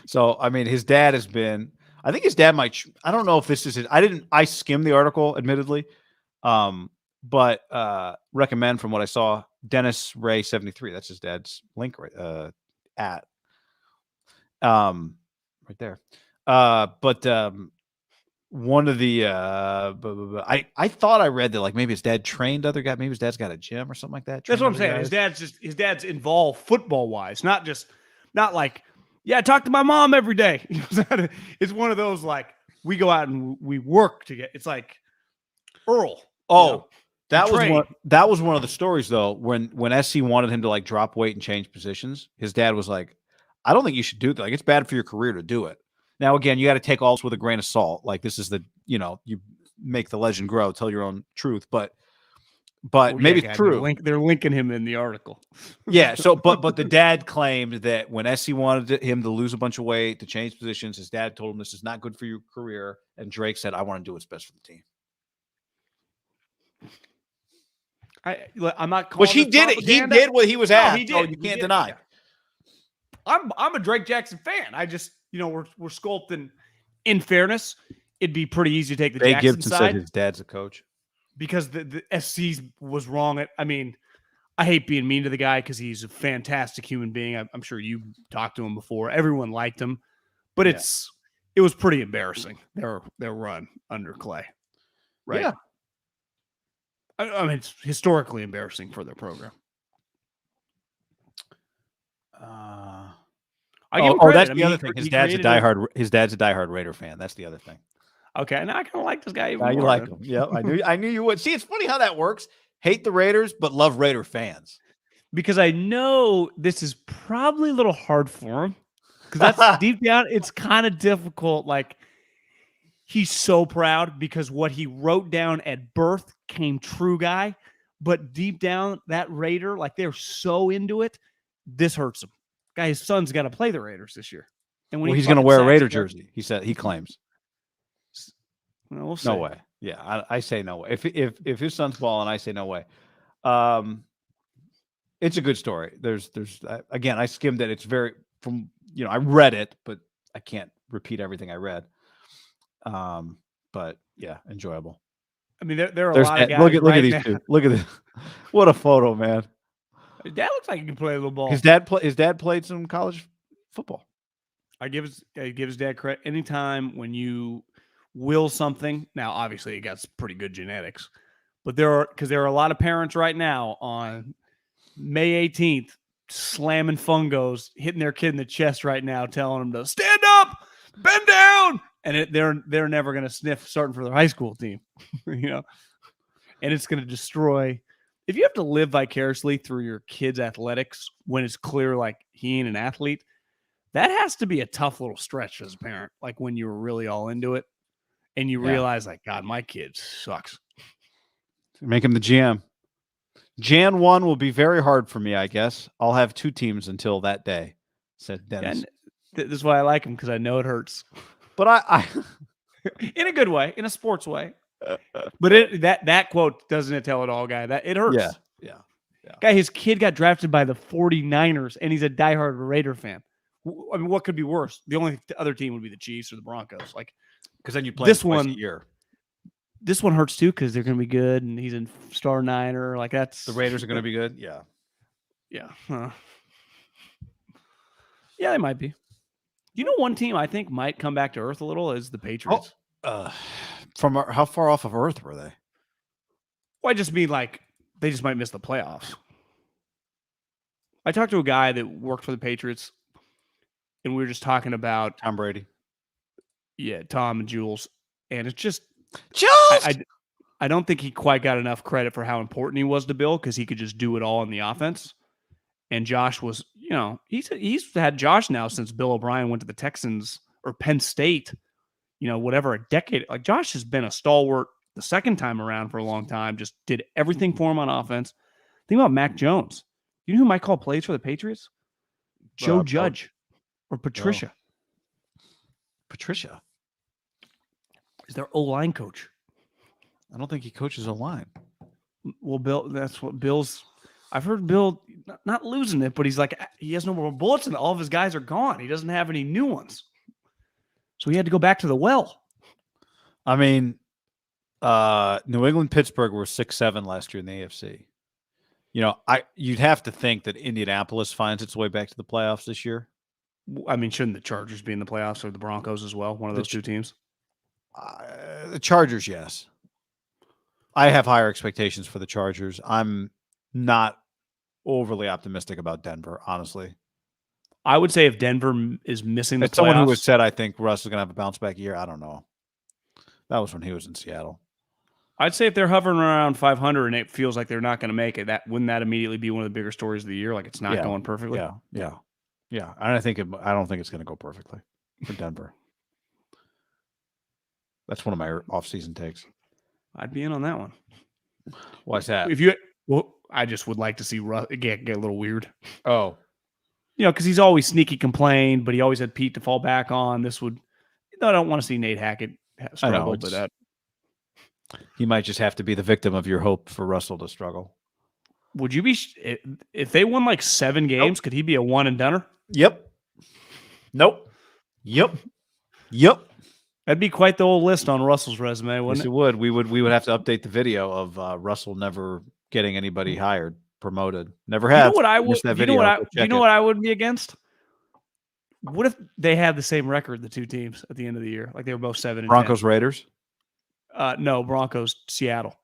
Speaker 2: So, I mean, his dad has been, I think his dad might, I don't know if this is it. I skimmed the article, admittedly. But recommend from what I saw, Dennis Ray 73. That's his dad's link right right there. But one of the I thought I read that like maybe his dad trained other guys. Maybe his dad's got a gym or something like that.
Speaker 3: That's what I'm saying. Guys. His dad's involved football wise, not like, yeah, I talk to my mom every day. It's one of those like we go out and we work together. It's like Earl.
Speaker 2: Oh. That was one of the stories though. When SC wanted him to like drop weight and change positions, his dad was like, "I don't think you should do that. Like it's bad for your career to do it." Now again, you got to take all this with a grain of salt. Like this is you make the legend grow, tell your own truth, but maybe it's true.
Speaker 3: They're linking him in the article.
Speaker 2: Yeah. So, but the dad claimed that when SC wanted him to lose a bunch of weight to change positions, his dad told him this is not good for your career, and Drake said, "I want to do what's best for the team."
Speaker 3: I'm not calling
Speaker 2: which he did it. He did what he was asked. He did. So you can't deny.
Speaker 3: Yeah. I'm a Drake Jackson fan. I just we're sculpting. In fairness, it'd be pretty easy to take the Jackson
Speaker 2: Gibson
Speaker 3: side.
Speaker 2: Said his dad's a coach
Speaker 3: because the SC was wrong. I mean, I hate being mean to the guy because he's a fantastic human being. I'm sure you talked to him before. Everyone liked him, but it was pretty embarrassing their run under Clay. Right.
Speaker 2: Yeah.
Speaker 3: I mean, it's historically embarrassing for their program.
Speaker 2: That's the other thing. His dad's a diehard Raider fan. That's the other thing.
Speaker 3: Okay, and I kind of like this guy.
Speaker 2: Now you like him. Yeah, I knew you would. See, it's funny how that works. Hate the Raiders, but love Raider fans.
Speaker 3: Because I know this is probably a little hard for him. Because that's deep down, it's kind of difficult. Like, he's so proud because what he wrote down at birth came true, guy. But deep down, that Raider, like they're so into it, this hurts him. Guy, his son's got to play the Raiders this year. And when
Speaker 2: he's going to wear a Raider jersey, he claims.
Speaker 3: Well, we'll see.
Speaker 2: No way. Yeah, I say no way. If his son's balling, I say no way. It's a good story. There's again, I skimmed it. It's very I read it, but I can't repeat everything I read. But yeah, enjoyable.
Speaker 3: I mean, there are a lot of guys.
Speaker 2: Look at these two. Look at this. What a photo, man.
Speaker 3: His dad looks like he can play a little ball.
Speaker 2: His dad played some college football.
Speaker 3: I give his dad credit. Anytime when you will something, now obviously he got pretty good genetics, but there are a lot of parents right now on May 18th slamming fungos, hitting their kid in the chest right now, telling them to stand up, bend down, and they're never going to sniff starting for their high school team, and it's going to destroy. If you have to live vicariously through your kid's athletics when it's clear like he ain't an athlete, that has to be a tough little stretch as a parent. Like when you were really all into it and you realize like, God, my kid sucks.
Speaker 2: Make him the GM. Jan 1 will be very hard for me, I guess. I'll have 2 teams until that day, said Dennis.
Speaker 3: This is why I like him, because I know it hurts.
Speaker 2: But I
Speaker 3: in a good way, in a sports way. But that quote doesn't it tell it all, guy. That it hurts.
Speaker 2: Yeah.
Speaker 3: Guy, his kid got drafted by the 49ers, and he's a diehard Raider fan. I mean, what could be worse? The only other team would be the Chiefs or the Broncos. Like,
Speaker 2: because then you play
Speaker 3: this
Speaker 2: twice
Speaker 3: one
Speaker 2: a year.
Speaker 3: This one hurts too because they're going to be good, and he's in star Niner. Like that's
Speaker 2: The Raiders are going to be good. Yeah.
Speaker 3: Yeah, yeah, they might be. You know, one team I think might come back to earth a little is the Patriots.
Speaker 2: From how far off of earth were they?
Speaker 3: Well, I just mean like they just might miss the playoffs. I talked to a guy that worked for the Patriots, and we were just talking about
Speaker 2: Tom Brady.
Speaker 3: Yeah, Tom and Jules, and it's just
Speaker 2: Jules.
Speaker 3: I don't think he quite got enough credit for how important he was to Bill because he could just do it all in the offense. And Josh was, you know, he's had Josh now since Bill O'Brien went to the Texans or Penn State, you know, whatever, a decade. Like Josh has been a stalwart the second time around for a long time, just did everything for him on offense. Think about Mac Jones. You know who might call plays for the Patriots? Joe Judge or Patricia.
Speaker 2: Patricia
Speaker 3: is their O-line coach.
Speaker 2: I don't think he coaches O-line.
Speaker 3: Well, Bill, that's what Bill's. I've heard Bill not losing it, but he's like, he has no more bullets and all of his guys are gone. He doesn't have any new ones. So he had to go back to the well.
Speaker 2: I mean, New England, Pittsburgh were 6-7 last year in the AFC. You know, you'd have to think that Indianapolis finds its way back to the playoffs this year.
Speaker 3: I mean, shouldn't the Chargers be in the playoffs or the Broncos as well? One of those two teams?
Speaker 2: The Chargers, yes. I have higher expectations for the Chargers. I'm not overly optimistic about Denver, honestly.
Speaker 3: I would say if Denver is missing the playoffs.
Speaker 2: Someone who has said, I think Russ is going to have a bounce back year. I don't know. That was when he was in Seattle.
Speaker 3: I'd say if they're hovering around 500 and it feels like they're not going to make it, wouldn't that immediately be one of the bigger stories of the year? Like it's not going perfectly.
Speaker 2: Yeah. I don't think it's going to go perfectly for Denver. That's one of my off-season takes.
Speaker 3: I'd be in on that one.
Speaker 2: Why's that?
Speaker 3: I just would like to see Russ get a little weird.
Speaker 2: Oh,
Speaker 3: you know, because he's always sneaky complained, but he always had Pete to fall back on. I don't want to see Nate Hackett struggle, but
Speaker 2: he might just have to be the victim of your hope for Russell to struggle.
Speaker 3: Would you be if they won like 7 games? Nope. Could he be a one and doneer?
Speaker 2: Yep. Nope. Yep.
Speaker 3: That'd be quite the old list on Russell's resume, wouldn't
Speaker 2: it? It would. We would have to update the video of Russell never getting anybody hired, promoted. Never had.
Speaker 3: You know what I would? You know what I would be against? What if they had the same record, the two teams at the end of the year, like they were both 7 and
Speaker 2: Broncos
Speaker 3: 10?
Speaker 2: Raiders?
Speaker 3: No, Broncos Seattle.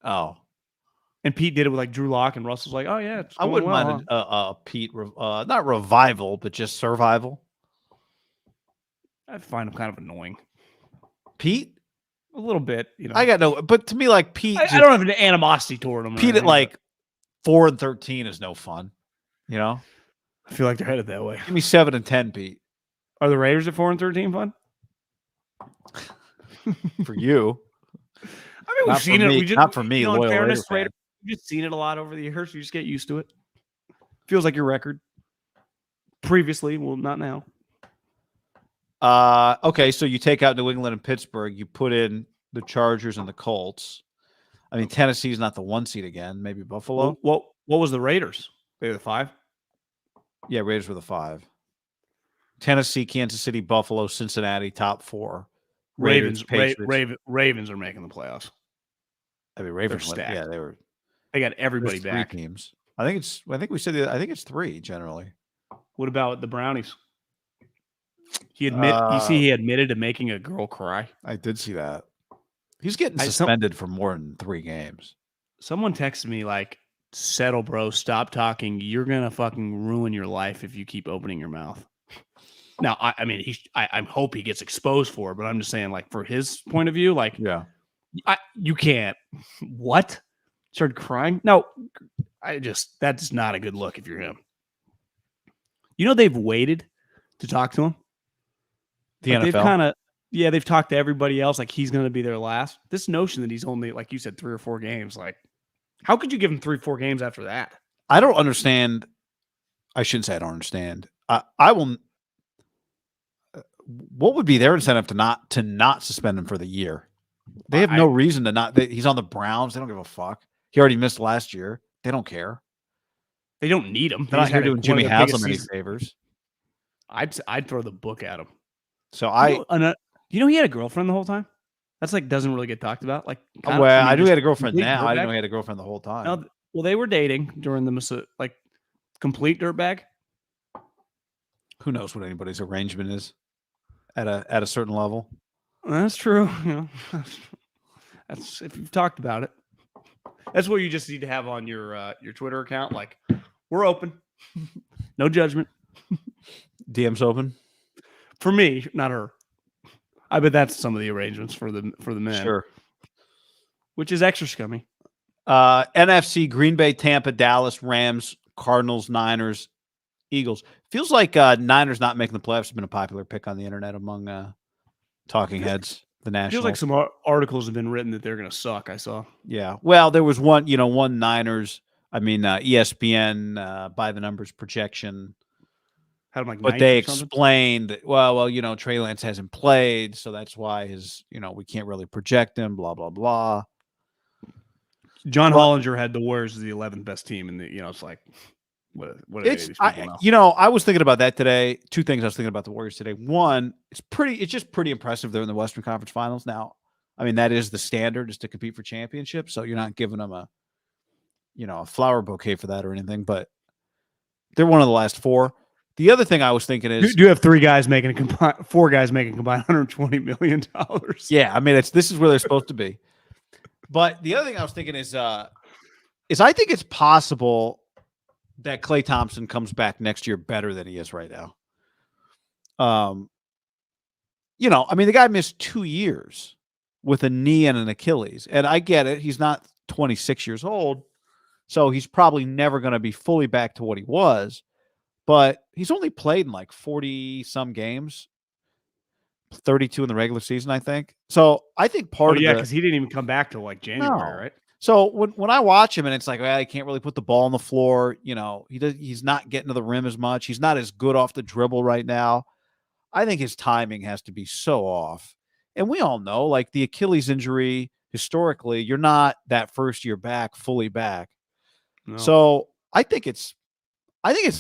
Speaker 2: Oh.
Speaker 3: And Pete did it with like Drew Lock, and Russell's like, oh yeah,
Speaker 2: I wouldn't mind Pete, not revival, but just survival.
Speaker 3: I find him kind of annoying.
Speaker 2: Pete?
Speaker 3: A little bit, you know.
Speaker 2: I got no, but to me, like Pete,
Speaker 3: I don't have an animosity toward him.
Speaker 2: Pete at like 4-13 is no fun. You know,
Speaker 3: I feel like they're headed that way.
Speaker 2: Give me 7-10, Pete.
Speaker 3: Are the Raiders at 4-13 fun?
Speaker 2: For you,
Speaker 3: I mean, we've seen it.
Speaker 2: Not for me.
Speaker 3: In fairness,
Speaker 2: Raiders,
Speaker 3: we've just seen it a lot over the years. You just get used to it. Feels like your record. Previously, well, not now.
Speaker 2: Okay, so you take out New England and Pittsburgh, you put in the Chargers and the Colts. I mean, Tennessee's not the 1 seed again. Maybe Buffalo.
Speaker 3: What was the Raiders? They were the 5?
Speaker 2: Yeah, Raiders were the 5. Tennessee, Kansas City, Buffalo, Cincinnati, top 4.
Speaker 3: Ravens are making the playoffs.
Speaker 2: I mean, Ravens went, yeah,
Speaker 3: they got everybody back.
Speaker 2: 3 teams. I think it's 3 generally.
Speaker 3: What about the Brownies? He admitted to making a girl cry.
Speaker 2: I did see that. He's getting suspended for more than 3 games. Someone
Speaker 3: texted me like, settle, bro. Stop talking. You're going to fucking ruin your life if you keep opening your mouth. Now, I mean, I hope he gets exposed for it, but I'm just saying, like, for his point of view, like,
Speaker 2: yeah,
Speaker 3: you can't. What? Started crying? No, that's not a good look if you're him. You know, they've waited to talk to him.
Speaker 2: The NFL?
Speaker 3: They've talked to everybody else like he's going to be their last. This notion that he's only, like you said, 3 or 4 games, like, how could you give him 3 or 4 games after that?
Speaker 2: I don't understand. I shouldn't say I don't understand. I will. What would be their incentive to not suspend him for the year? They have no reason to not. He's on the Browns. They don't give a fuck. He already missed last year. They don't care.
Speaker 3: They don't need him.
Speaker 2: They're not here doing Jimmy Haslam any favors.
Speaker 3: I'd throw the book at him.
Speaker 2: So
Speaker 3: you know he had a girlfriend the whole time. That's like doesn't really get talked about. Like,
Speaker 2: I knew he had a girlfriend now. I didn't know he had a girlfriend the whole time.
Speaker 3: No, well, they were dating during the complete dirtbag.
Speaker 2: Who knows what anybody's arrangement is at a certain level?
Speaker 3: That's true. You know, that's if you've talked about it. That's what you just need to have on your Twitter account. Like, we're open, no judgment.
Speaker 2: DM's open
Speaker 3: for me, not her. I bet that's some of the arrangements for the men.
Speaker 2: Sure.
Speaker 3: Which is extra scummy.
Speaker 2: NFC: Green Bay, Tampa, Dallas, Rams, Cardinals, Niners, Eagles. Feels like Niners not making the playoffs has been a popular pick on the internet among talking heads. The Nationals.
Speaker 3: Feels like some articles have been written that they're going to suck. I saw.
Speaker 2: Yeah. Well, there was one Niners. ESPN by the numbers projection.
Speaker 3: Had him like,
Speaker 2: but they explained that, well, Trey Lance hasn't played, so that's why we can't really project him. Blah blah blah.
Speaker 3: John Hollinger had the Warriors as the 11th best team, and it's like, what
Speaker 2: I was thinking about that today. Two things I was thinking about the Warriors today. One, it's just pretty impressive they're in the Western Conference Finals now. I mean, that is the standard, is to compete for championships. So you're not giving them a flower bouquet for that or anything, but they're one of the last four. The other thing I was thinking is,
Speaker 3: do you have four guys making combined $120 million?
Speaker 2: Yeah, I mean, this is where they're supposed to be. But the other thing I was thinking is I think it's possible that Klay Thompson comes back next year better than he is right now. The guy missed 2 years with a knee and an Achilles, and I get it. He's not 26 years old, so he's probably never going to be fully back to what he was. But he's only played in like 40-some games, 32 in the regular season, I think. So I think
Speaker 3: because he didn't even come back till like January, right?
Speaker 2: So when I watch him and it's like, well, he can't really put the ball on the floor. He's not getting to the rim as much. He's not as good off the dribble right now. I think his timing has to be so off. And we all know, like, the Achilles injury, historically, you're not that first year back, fully back. No. So I think it's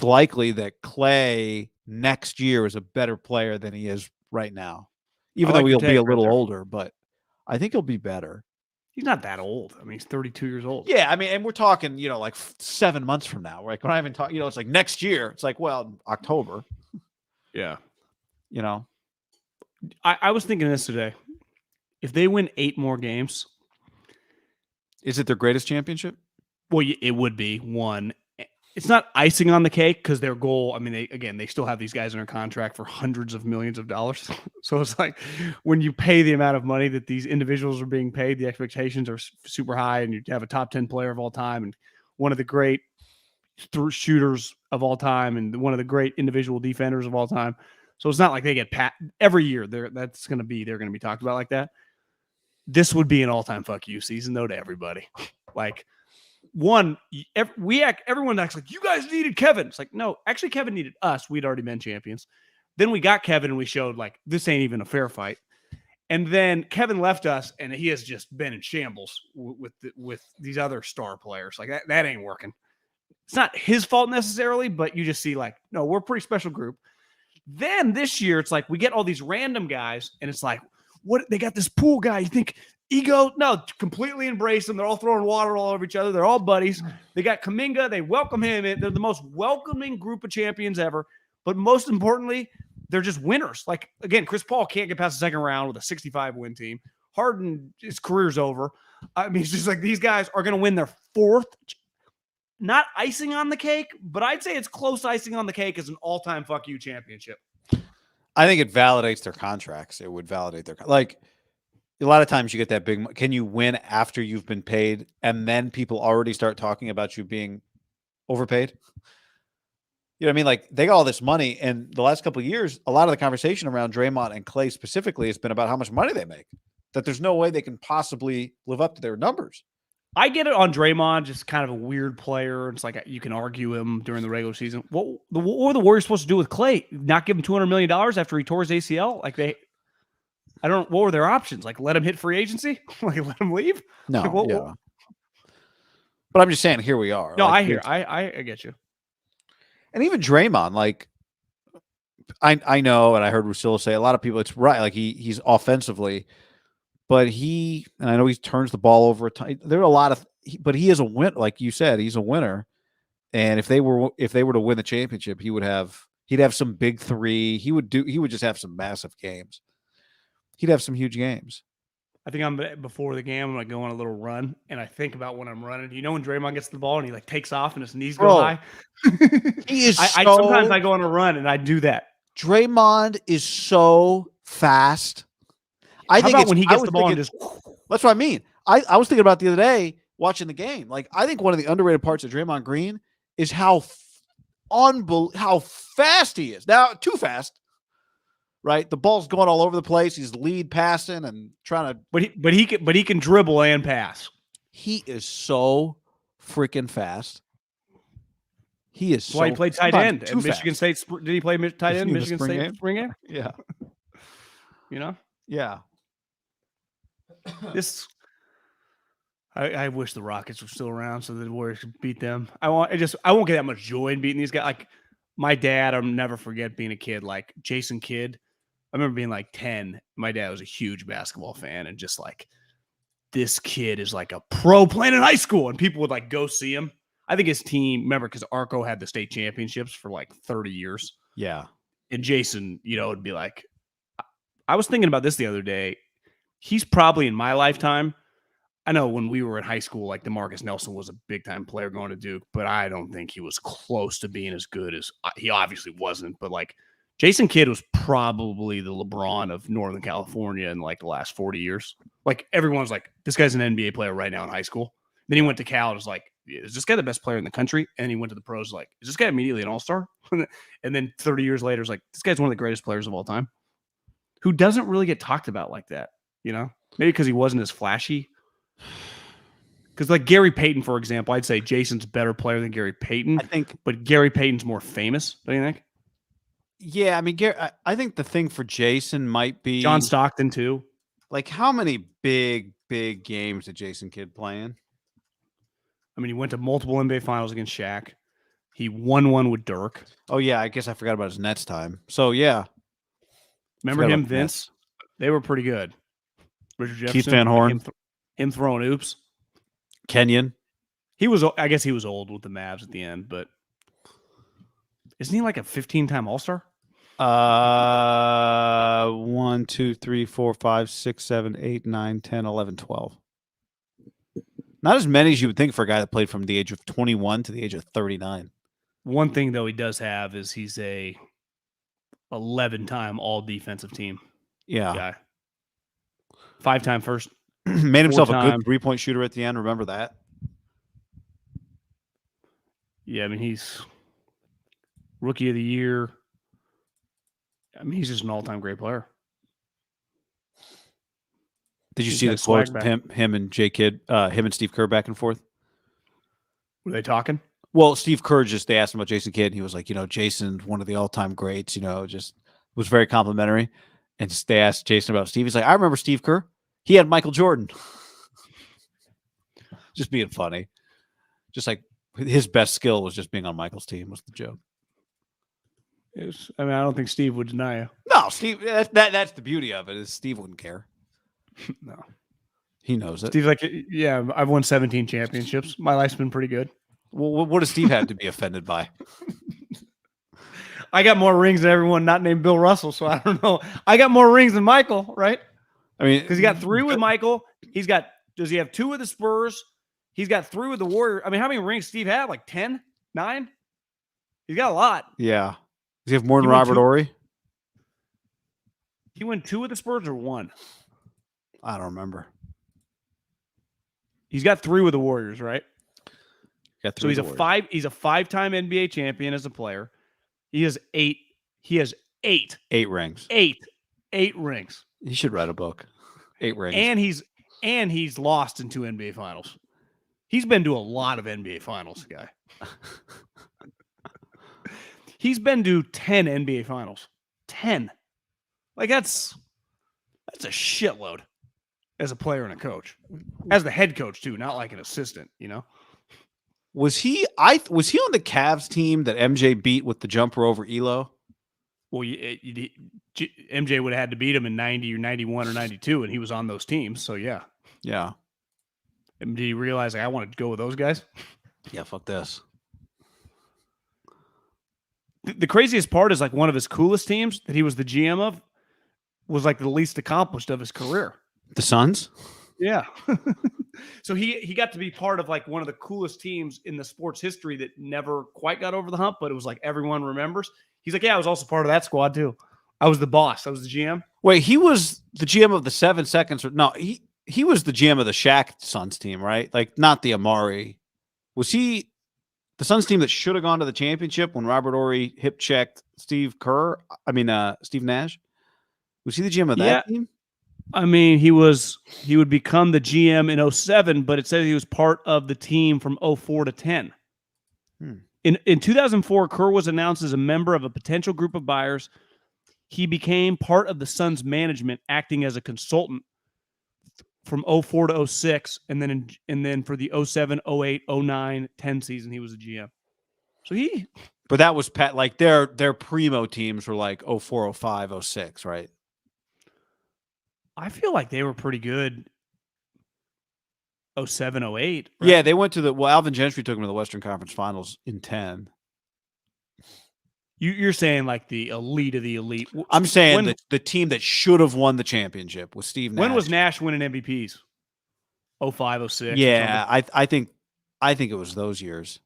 Speaker 2: likely that Klay next year is a better player than he is right now, even though he'll be a little older, but I think he'll be better.
Speaker 3: He's not that old. I mean, he's 32 years old.
Speaker 2: Yeah. I mean, and we're talking, like 7 months from now, right? When I even talk, it's like next year. It's like, well, October.
Speaker 3: Yeah. I was thinking this today. If they win 8 more games,
Speaker 2: is it their greatest championship?
Speaker 3: Well, it would be one. It's not icing on the cake because their goal, I mean, they still have these guys under contract for hundreds of millions of dollars. So it's like when you pay the amount of money that these individuals are being paid, the expectations are super high, and you have a top 10 player of all time and one of the great shooters of all time and one of the great individual defenders of all time. So it's not like they get every year. They're going to be talked about like that. This would be an all-time fuck you season, though, to everybody. Like, everyone acts like, you guys needed Kevin. It's like, no, actually Kevin needed us. We'd already been champions. Then we got Kevin and we showed, like, this ain't even a fair fight. And then Kevin left us and he has just been in shambles with these other star players. Like, that ain't working. It's not his fault necessarily, but you just see, like, no, we're a pretty special group. Then this year, it's like we get all these random guys and it's like, what? They got this pool guy. You think ego? No, completely embrace them. They're all throwing water all over each other. They're all buddies. They got Kuminga. They welcome him in. They're the most welcoming group of champions ever. But most importantly, they're just winners. Like, again, Chris Paul can't get past the second round with a 65-win team. Harden, his career's over. I mean, it's just like these guys are going to win their 4th. Not icing on the cake, but I'd say it's close icing on the cake as an all-time fuck you championship.
Speaker 2: I think it validates their contracts. It would validate their, like, a lot of times you get that big. Can you win after you've been paid and then people already start talking about you being overpaid? You know what I mean? Like, they got all this money, and the last couple of years, a lot of the conversation around Draymond and Klay specifically has been about how much money they make, that there's no way they can possibly live up to their numbers.
Speaker 3: I get it on Draymond, just kind of a weird player. It's like you can argue him during the regular season. What were the Warriors supposed to do with Klay? Not give him $200 million after he tore his ACL? Like, What were their options? Like, let him hit free agency? Like, let him leave?
Speaker 2: No,
Speaker 3: Like,
Speaker 2: yeah. But I'm just saying, here we are.
Speaker 3: No,
Speaker 2: like,
Speaker 3: I get you.
Speaker 2: And even Draymond, like, I know, and I heard Russillo say a lot of people, it's right. Like, he's offensively, but and I know he turns the ball over a time. There are a lot of, but he is a win. Like you said, he's a winner. And if they were to win the championship, he'd have some big three. He would just have some massive games. He'd have some huge games.
Speaker 3: I think before the game, I'm going to go on a little run, and I think about when I'm running. You know when Draymond gets the ball and he like takes off and his knees go high?
Speaker 2: He is
Speaker 3: sometimes I go on a run and I do that.
Speaker 2: Draymond is so fast.
Speaker 3: How about when he gets the ball and just...
Speaker 2: That's what I mean. I was thinking about the other day watching the game. Like, I think one of the underrated parts of Draymond Green is how fast he is. Now, too fast. Right, the ball's going all over the place. He's lead passing and trying to.
Speaker 3: But he can dribble and pass.
Speaker 2: He is so freaking fast. He is.
Speaker 3: That's why he played tight end at Michigan State. Did he play tight end? Michigan State spring game?
Speaker 2: Yeah.
Speaker 3: You know.
Speaker 2: Yeah.
Speaker 3: I wish the Rockets were still around so the Warriors could beat them. I won't get that much joy in beating these guys. Like my dad, I'll never forget being a kid. Like Jason Kidd. I remember being like 10. My dad was a huge basketball fan and just like, this kid is like a pro playing in high school. And people would like go see him. I think his team, remember, because Arco had the state championships for like 30 years.
Speaker 2: Yeah.
Speaker 3: And Jason, would be like, I was thinking about this the other day. He's probably in my lifetime. I know when we were in high school, like DeMarcus Nelson was a big time player going to Duke, but I don't think he was close to being as good as he obviously wasn't. But like, Jason Kidd was probably the LeBron of Northern California in like the last 40 years. Like everyone's like, this guy's an NBA player right now in high school. Then he went to Cal and was like, is this guy the best player in the country? And he went to the pros like, is this guy immediately an all-star? And then 30 years later, it's like, this guy's one of the greatest players of all time. Who doesn't really get talked about like that, Maybe because he wasn't as flashy. Because like Gary Payton, for example, I'd say Jason's a better player than Gary Payton. But Gary Payton's more famous, don't you think?
Speaker 2: Yeah, I mean, I think the thing for Jason might be
Speaker 3: John Stockton too.
Speaker 2: Like, how many big games did Jason Kidd play in?
Speaker 3: I mean, he went to multiple NBA Finals against Shaq. He won one with Dirk.
Speaker 2: Oh yeah, I guess I forgot about his Nets time. So yeah,
Speaker 3: remember him, Vince? They were pretty good. Richard Jefferson,
Speaker 2: Keith Van Horn,
Speaker 3: him throwing oops.
Speaker 2: Kenyon.
Speaker 3: I guess he was old with the Mavs at the end, but isn't he like a 15-time All-Star?
Speaker 2: 1, 2, 3, 4, 5, 6, 7, 8, 9, 10, 11, 12. Not as many as you would think for a guy that played from the age of 21 to the age of 39.
Speaker 3: One thing, though, he does have is he's a 11-time all-defensive team guy. 5-time first.
Speaker 2: Made himself a good three-point shooter at the end. Remember that?
Speaker 3: Yeah, I mean, he's rookie of the year. I mean, he's just an all-time great player.
Speaker 2: Did you see the quotes of him and J. Kidd, him and Steve Kerr back and forth?
Speaker 3: Were they talking?
Speaker 2: Well, Steve Kerr they asked him about Jason Kidd, and he was like, Jason's one of the all-time greats, just was very complimentary. And they asked Jason about Steve. He's like, I remember Steve Kerr. He had Michael Jordan. Just being funny. Just like his best skill was just being on Michael's team was the joke.
Speaker 3: I don't think Steve would deny you.
Speaker 2: No, Steve, that's the beauty of it is Steve wouldn't care.
Speaker 3: No.
Speaker 2: He knows it.
Speaker 3: Steve's like, yeah, I've won 17 championships. My life's been pretty good.
Speaker 2: Well, what does Steve have to be offended by?
Speaker 3: I got more rings than everyone not named Bill Russell, so I don't know. I got more rings than Michael, right?
Speaker 2: I mean,
Speaker 3: because he got 3 with Michael. Does he have 2 with the Spurs? He's got 3 with the Warriors. I mean, how many rings Steve have? Like 10? 9? He's got a lot.
Speaker 2: Yeah. Does he have more than Robert Horry?
Speaker 3: He won 2 with the Spurs or 1?
Speaker 2: I don't remember.
Speaker 3: He's got 3 with the Warriors, right?
Speaker 2: So he's
Speaker 3: a 5-time NBA champion as a player. He has 8. He has 8.
Speaker 2: 8 rings.
Speaker 3: 8 rings.
Speaker 2: He should write a book. 8 rings.
Speaker 3: And he's lost in 2 NBA finals. He's been to a lot of NBA finals, guy. He's been to 10 NBA finals. 10. Like that's That's a shitload as a player and a coach, as the head coach too, not like an assistant.
Speaker 2: Was he on the Cavs team that MJ beat with the jumper over Elo?
Speaker 3: Well, MJ would have had to beat him in 90 or 91 or 92, and he was on those teams. So, yeah.
Speaker 2: Yeah.
Speaker 3: And did he realize, I want to go with those guys?
Speaker 2: Yeah, fuck this.
Speaker 3: The craziest part is, like, one of his coolest teams that he was the GM of was, like, the least accomplished of his career.
Speaker 2: The Suns?
Speaker 3: Yeah. So he got to be part of, like, one of the coolest teams in the sports history that never quite got over the hump, but it was like everyone remembers. He's like, yeah, I was also part of that squad too. I was the boss. I was the GM.
Speaker 2: Wait, he was the GM of the 7 seconds. No, he was the GM of the Shaq Suns team, right? Like, not the Amari. Was he the Suns team that should have gone to the championship when Robert Horry hip checked Steve Nash? Was he the GM of that team?
Speaker 3: I mean, he would become the GM in 07, but it says he was part of the team from 04 to 10. In 2004, Kerr was announced as a member of a potential group of buyers. He became part of the Suns management, acting as a consultant from 04 to 06, and then for the 07, 08, 09, 10 season, he was a GM. So
Speaker 2: but that was like their primo teams were like 04, 05, 06, right?
Speaker 3: I feel like they were pretty good 07, 08. Right?
Speaker 2: Yeah, they went to Alvin Gentry took them to the Western Conference Finals in 10.
Speaker 3: You're saying like the elite of the elite.
Speaker 2: I'm saying the team that should have won the championship with Steve Nash.
Speaker 3: When was Nash winning MVPs? 05, 06?
Speaker 2: Yeah, I think it was those years.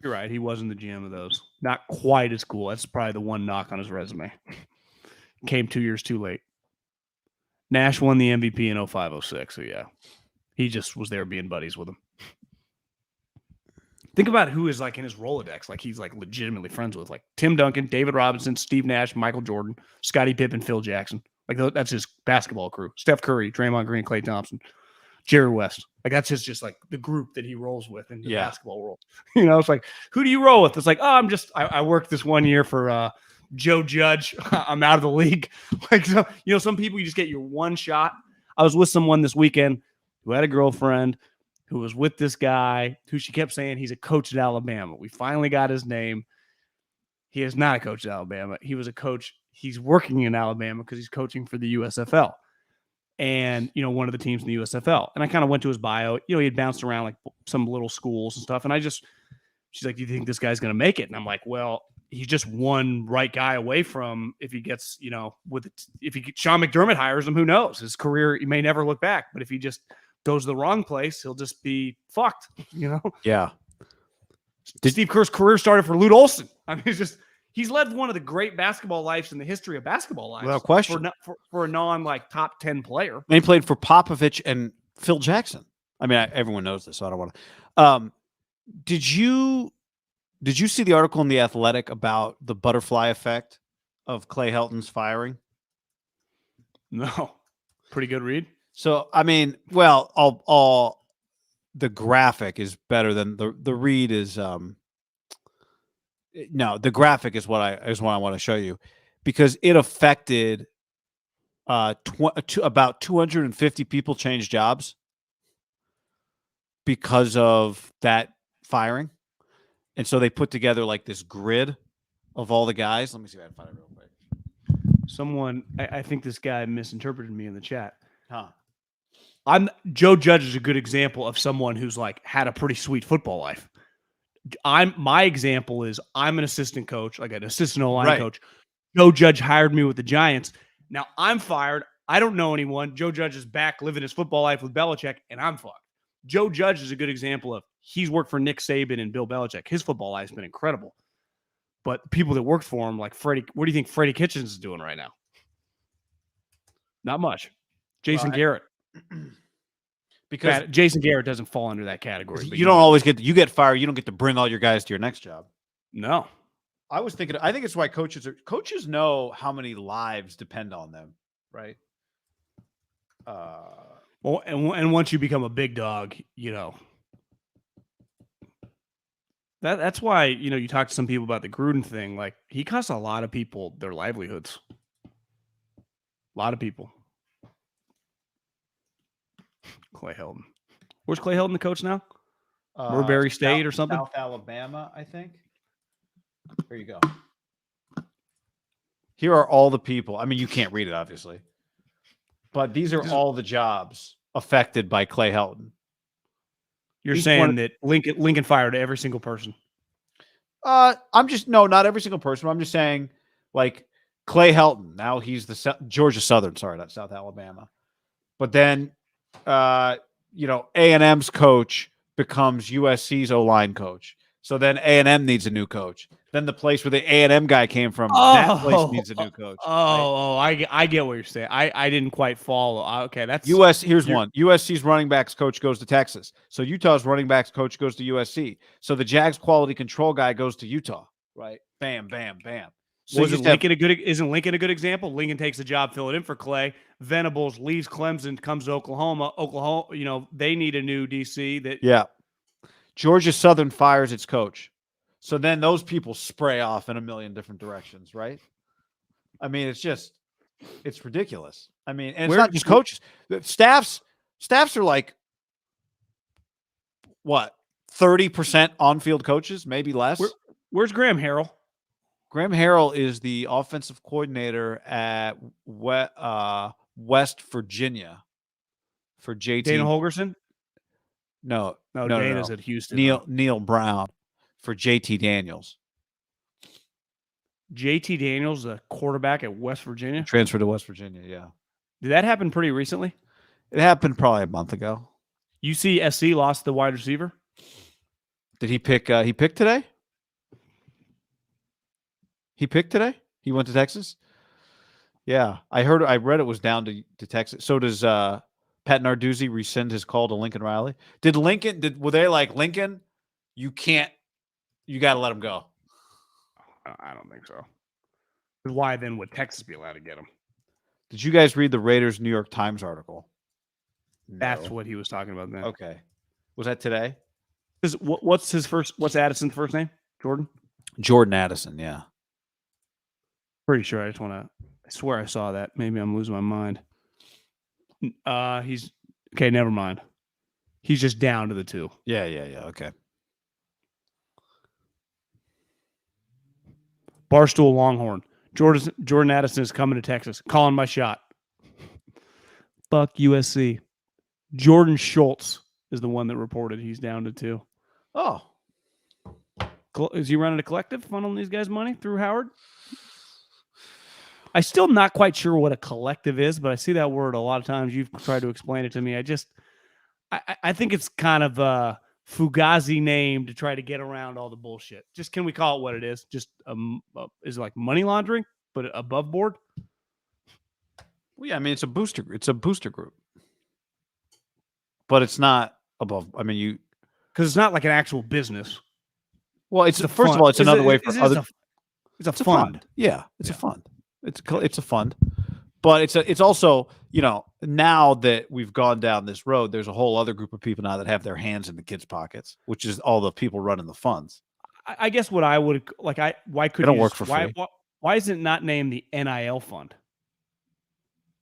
Speaker 3: You're right. He wasn't the GM of those. Not quite as cool. That's probably the one knock on his resume. Came 2 years too late. Nash won the MVP in 05, 06. So, yeah, he just was there being buddies with him. Think about who is like in his Rolodex. Like he's like legitimately friends with like Tim Duncan, David Robinson, Steve Nash, Michael Jordan, Scottie Pippen, Phil Jackson. Like that's his basketball crew. Steph Curry, Draymond Green, Klay Thompson, Jerry West. Like that's just like the group that he rolls with in the basketball world. It's like, who do you roll with? It's like, oh, I worked this 1 year for Joe Judge. I'm out of the league. Like, so, some people you just get your one shot. I was with someone this weekend who had a girlfriend who was with this guy who she kept saying he's a coach at Alabama. We finally got his name. He is not a coach at Alabama. He was a coach. He's working in Alabama because he's coaching for the USFL and, one of the teams in the USFL. And I kind of went to his bio. He had bounced around like some little schools and stuff. And she's like, do you think this guy's going to make it? And I'm like, well, he's just one right guy away from if he gets, Sean McDermott hires him, who knows? His career, he may never look back. But if he just goes to the wrong place, he'll just be fucked,
Speaker 2: Yeah.
Speaker 3: Steve Kerr's career started for Lute Olson. I mean, he's led one of the great basketball lives in the history of basketball lives.
Speaker 2: Without question.
Speaker 3: For a non like top 10 player.
Speaker 2: And he played for Popovich and Phil Jackson. I mean, everyone knows this, so I don't want to. Did you see the article in The Athletic about the butterfly effect of Clay Helton's firing?
Speaker 3: No. Pretty good read.
Speaker 2: So, I mean, well, all the graphic is better than the read is. No, the graphic is what I want to show you because it affected about 250 people changed jobs because of that firing, and so they put together like this grid of all the guys. Let me see if I can find it real quick.
Speaker 3: Someone, I think this guy misinterpreted me in the chat.
Speaker 2: Huh.
Speaker 3: Joe Judge is a good example of someone who's like had a pretty sweet football life. My example is I'm an assistant coach, like an assistant O-line coach. Joe Judge hired me with the Giants. Now I'm fired. I don't know anyone. Joe Judge is back living his football life with Belichick, and I'm fucked. Joe Judge is a good example of he's worked for Nick Saban and Bill Belichick. His football life's been incredible. But people that worked for him, like Freddie, what do you think Freddie Kitchens is doing right now? Not much. Jason Garrett. Because Jason Garrett doesn't fall under that category.
Speaker 2: You don't always you get fired. You don't get to bring all your guys to your next job.
Speaker 3: No.
Speaker 2: I think it's why coaches know how many lives depend on them, right?
Speaker 3: Well, and once you become a big dog, that's why, you talk to some people about the Gruden thing. Like, he cost a lot of people their livelihoods. A lot of people. Clay Helton. Where's Clay Helton the coach now? Marbury State or something?
Speaker 2: South Alabama, I think. Here you go. Here are all the people. I mean, you can't read it, obviously. But these are all the jobs affected by Clay Helton.
Speaker 3: You're saying that Lincoln fired every single person.
Speaker 2: Not every single person. I'm just saying, like, Clay Helton. Now he's the Georgia Southern. Sorry, not South Alabama. But then, A&M's coach becomes USC's O-line coach. So then A&M needs a new coach. Then the place where the A&M guy came from, that place needs a new coach.
Speaker 3: I get what you're saying. I didn't quite follow. Okay, that's
Speaker 2: Here's one. USC's running backs coach goes to Texas. So Utah's running backs coach goes to USC. So the Jags quality control guy goes to Utah. Right? Bam, bam, bam. So
Speaker 3: isn't Lincoln a good example? Lincoln takes the job, fill it in for Clay. Venables leaves Clemson, comes to Oklahoma. Oklahoma, they need a new DC.
Speaker 2: Georgia Southern fires its coach. So then those people spray off in a million different directions, right? I mean, it's ridiculous. I mean, and it's not just coaches. Staffs are like, what, 30% on-field coaches, maybe less?
Speaker 3: Where's Graham Harrell?
Speaker 2: Graham Harrell is the offensive coordinator at West Virginia for JT.
Speaker 3: Dana Holgerson?
Speaker 2: No,
Speaker 3: Dana's at Houston.
Speaker 2: Neil Brown for JT Daniels.
Speaker 3: JT Daniels, the quarterback at West Virginia?
Speaker 2: Transferred to West Virginia, yeah.
Speaker 3: Did that happen pretty recently?
Speaker 2: It happened probably a month ago.
Speaker 3: UCSC lost the wide receiver?
Speaker 2: Did he pick today? He picked today? He went to Texas? Yeah. I read it was down to Texas. So does Pat Narduzzi rescind his call to Lincoln Riley? Were they like, Lincoln, you got to let him go?
Speaker 3: I don't think so. Why then would Texas be allowed to get him?
Speaker 2: Did you guys read the Raiders New York Times article? No.
Speaker 3: That's what he was talking about then.
Speaker 2: Okay. Was that today?
Speaker 3: What's Addison's first name?
Speaker 2: Jordan Addison, yeah.
Speaker 3: Pretty sure. I swear I saw that. Maybe I'm losing my mind. He's okay. Never mind. He's just down to the 2.
Speaker 2: Yeah. Okay.
Speaker 3: Barstool Longhorn. Jordan Addison is coming to Texas. Calling my shot. Fuck USC. Jordan Schultz is the one that reported he's down to 2.
Speaker 2: Oh.
Speaker 3: Is he running a collective, funneling these guys money through Howard? I'm still not quite sure what a collective is, but I see that word a lot of times. You've tried to explain it to me. I think it's kind of a fugazi name to try to get around all the bullshit. Just can we call it what it is? Just is it like money laundering, but above board?
Speaker 2: Well, yeah, I mean it's a booster group, but it's not above. I mean
Speaker 3: because it's not like an actual business.
Speaker 2: Well, it's another way for other.
Speaker 3: It's a fund.
Speaker 2: Yeah, it's a fund. It's a fund, but it's also, now that we've gone down this road, there's a whole other group of people now that have their hands in the kids' pockets, which is all the people running the funds.
Speaker 3: I guess what I would like, why could
Speaker 2: they don't work for free?
Speaker 3: Why is it not named the NIL fund?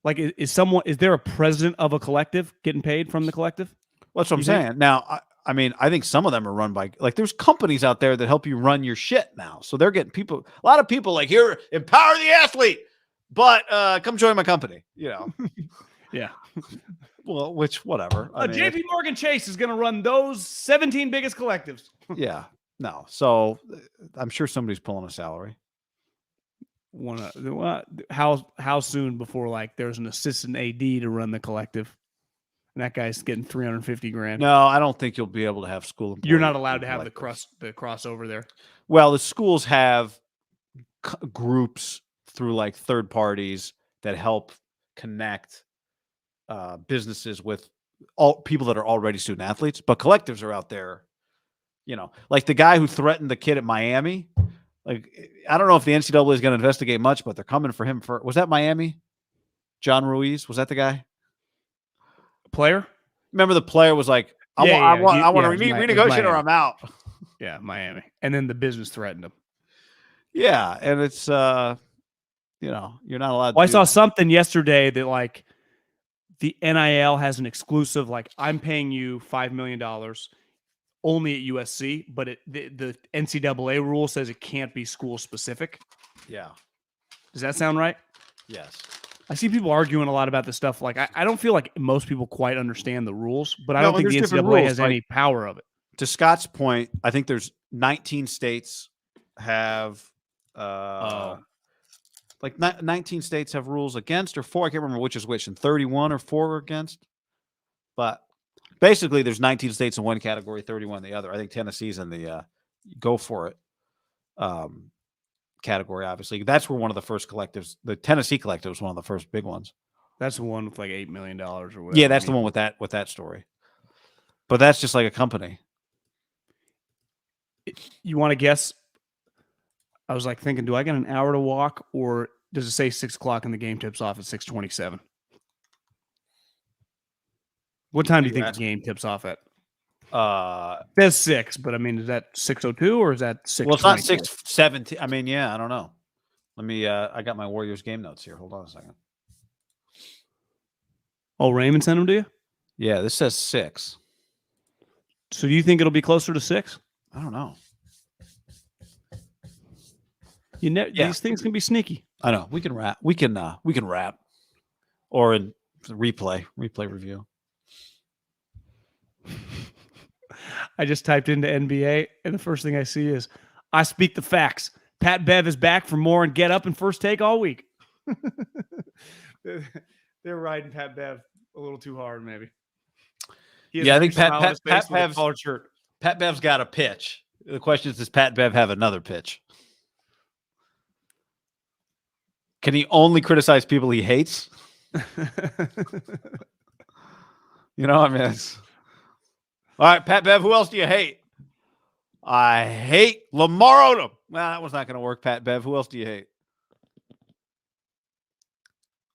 Speaker 3: Like, is there a president of a collective getting paid from the collective?
Speaker 2: Well, that's what I'm saying. Now, I mean, I think some of them are run by, like, there's companies out there that help you run your shit now. So they're getting a lot of people like, here, empower the athlete, but come join my company,
Speaker 3: Yeah.
Speaker 2: Well, whatever.
Speaker 3: JP Morgan Chase is going to run those 17 biggest collectives.
Speaker 2: Yeah. No. So I'm sure somebody's pulling a salary.
Speaker 3: How soon before, like, there's an assistant AD to run the collective? And that guy's getting $350,000.
Speaker 2: No, I don't think you'll be able to have school employees.
Speaker 3: You're not allowed to have the crossover there.
Speaker 2: Well, the schools have groups through like third parties that help connect businesses with all people that are already student athletes, but collectives are out there. Like the guy who threatened the kid at Miami. Like, I don't know if the NCAA is going to investigate much, but they're coming for him. Was that Miami? John Ruiz, was that the guy?
Speaker 3: Player?
Speaker 2: Remember the player was like, I want to renegotiate or I'm out.
Speaker 3: Yeah, Miami. And then the business threatened him.
Speaker 2: Yeah, and it's you're not allowed.
Speaker 3: Well, I
Speaker 2: to
Speaker 3: saw something yesterday that like the NIL has an exclusive, like I'm paying you $5 million only at USC, but the NCAA rule says it can't be school specific.
Speaker 2: Yeah.
Speaker 3: Does that sound right?
Speaker 2: Yes.
Speaker 3: I see people arguing a lot about this stuff. Like I don't feel like most people quite understand the rules, but I don't think the NCAA has any power of it.
Speaker 2: To Scott's point, I think there's 19 states have 19 states have rules against or for. I can't remember which is which, and 31 or 4 against. But basically, there's 19 states in one category, 31 in the other. I think Tennessee's in the go for it category. Obviously, that's where one of the first collectives. The Tennessee collective was one of the first big ones.
Speaker 3: That's the one with like $8 million or whatever.
Speaker 2: Yeah, that's the one with that story. But that's just like a company.
Speaker 3: You want to guess? I was like thinking, do I get an hour to walk, or does it say 6 o'clock and the game tips off at 6:27? What time do you think the game tips off at? There's 6, but I mean, is that 6:02 or is that 6?
Speaker 2: Well, it's not 6:17. I mean, yeah, I don't know. Let me. I got my Warriors game notes here. Hold on a second.
Speaker 3: Oh, Raymond sent them to you?
Speaker 2: Yeah, this says 6.
Speaker 3: So do you think it'll be closer to 6?
Speaker 2: I don't know.
Speaker 3: These things can be sneaky.
Speaker 2: I know. We can wrap. We can wrap, or in replay review.
Speaker 3: I just typed into NBA, and the first thing I see is, I speak the facts. Pat Bev is back for more and Get Up and First Take all week. They're riding Pat Bev a little too hard, maybe.
Speaker 2: Yeah, I think Pat
Speaker 3: Bev's collared shirt.
Speaker 2: Pat Bev's got a pitch. The question is, does Pat Bev have another pitch? Can he only criticize people he hates? I mean, all right, Pat Bev, who else do you hate? I hate Lamar Odom. Well, that one's not going to work, Pat Bev. Who else do you hate?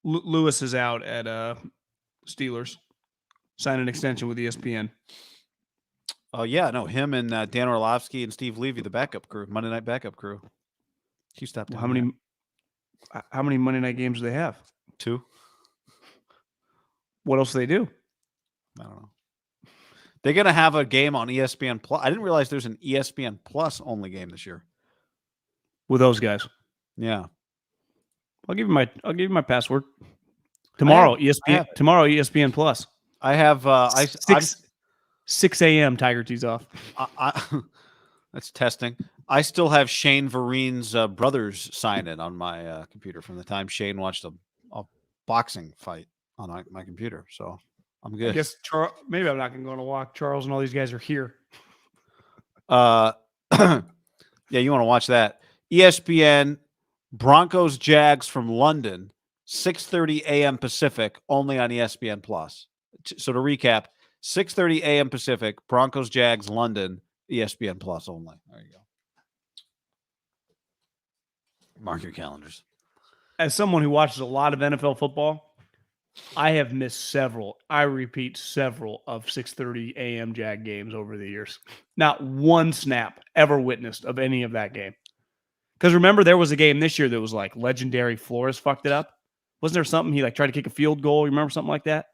Speaker 3: Lewis is out at Steelers. Signed an extension with ESPN.
Speaker 2: Oh, yeah. No, him and Dan Orlovsky and Steve Levy, the backup crew, Monday night backup crew. You stopped.
Speaker 3: How many Monday night games do they have?
Speaker 2: 2.
Speaker 3: What else do they do?
Speaker 2: I don't know. They're going to have a game on ESPN Plus. I didn't realize there's an ESPN Plus only game this year.
Speaker 3: With those guys.
Speaker 2: Yeah.
Speaker 3: I'll give you my password. Tomorrow, ESPN Plus.
Speaker 2: I have
Speaker 3: 6 a.m. Tiger tees off.
Speaker 2: That's testing. I still have Shane Vereen's brothers sign in on my computer from the time Shane watched a boxing fight on my computer. So I'm good.
Speaker 3: I guess maybe I'm not going to go on a walk. Charles and all these guys are here.
Speaker 2: Yeah, you want to watch that. ESPN Broncos Jags from London, 6:30 a.m. Pacific, only on ESPN Plus. So to recap, 6:30 a.m. Pacific, Broncos Jags London, ESPN Plus only. There you go. Mark your calendars.
Speaker 3: As someone who watches a lot of NFL football, I have missed several of 6:30 a.m. Jag games over the years. Not one snap ever witnessed of any of that game. Because remember, there was a game this year that was like legendary. Flores fucked it up. Wasn't there something he tried to kick a field goal? You remember something like that?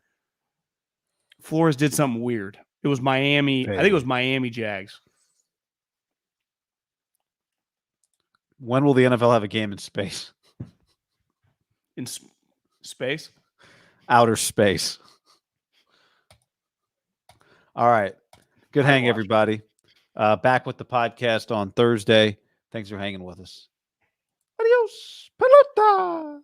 Speaker 3: Flores did something weird. It was Miami. I think it was Miami Jags.
Speaker 2: When will the NFL have a game in space?
Speaker 3: In space?
Speaker 2: Outer space. All right. Good hang, everybody. Back with the podcast on Thursday. Thanks for hanging with us. Adios, pelota.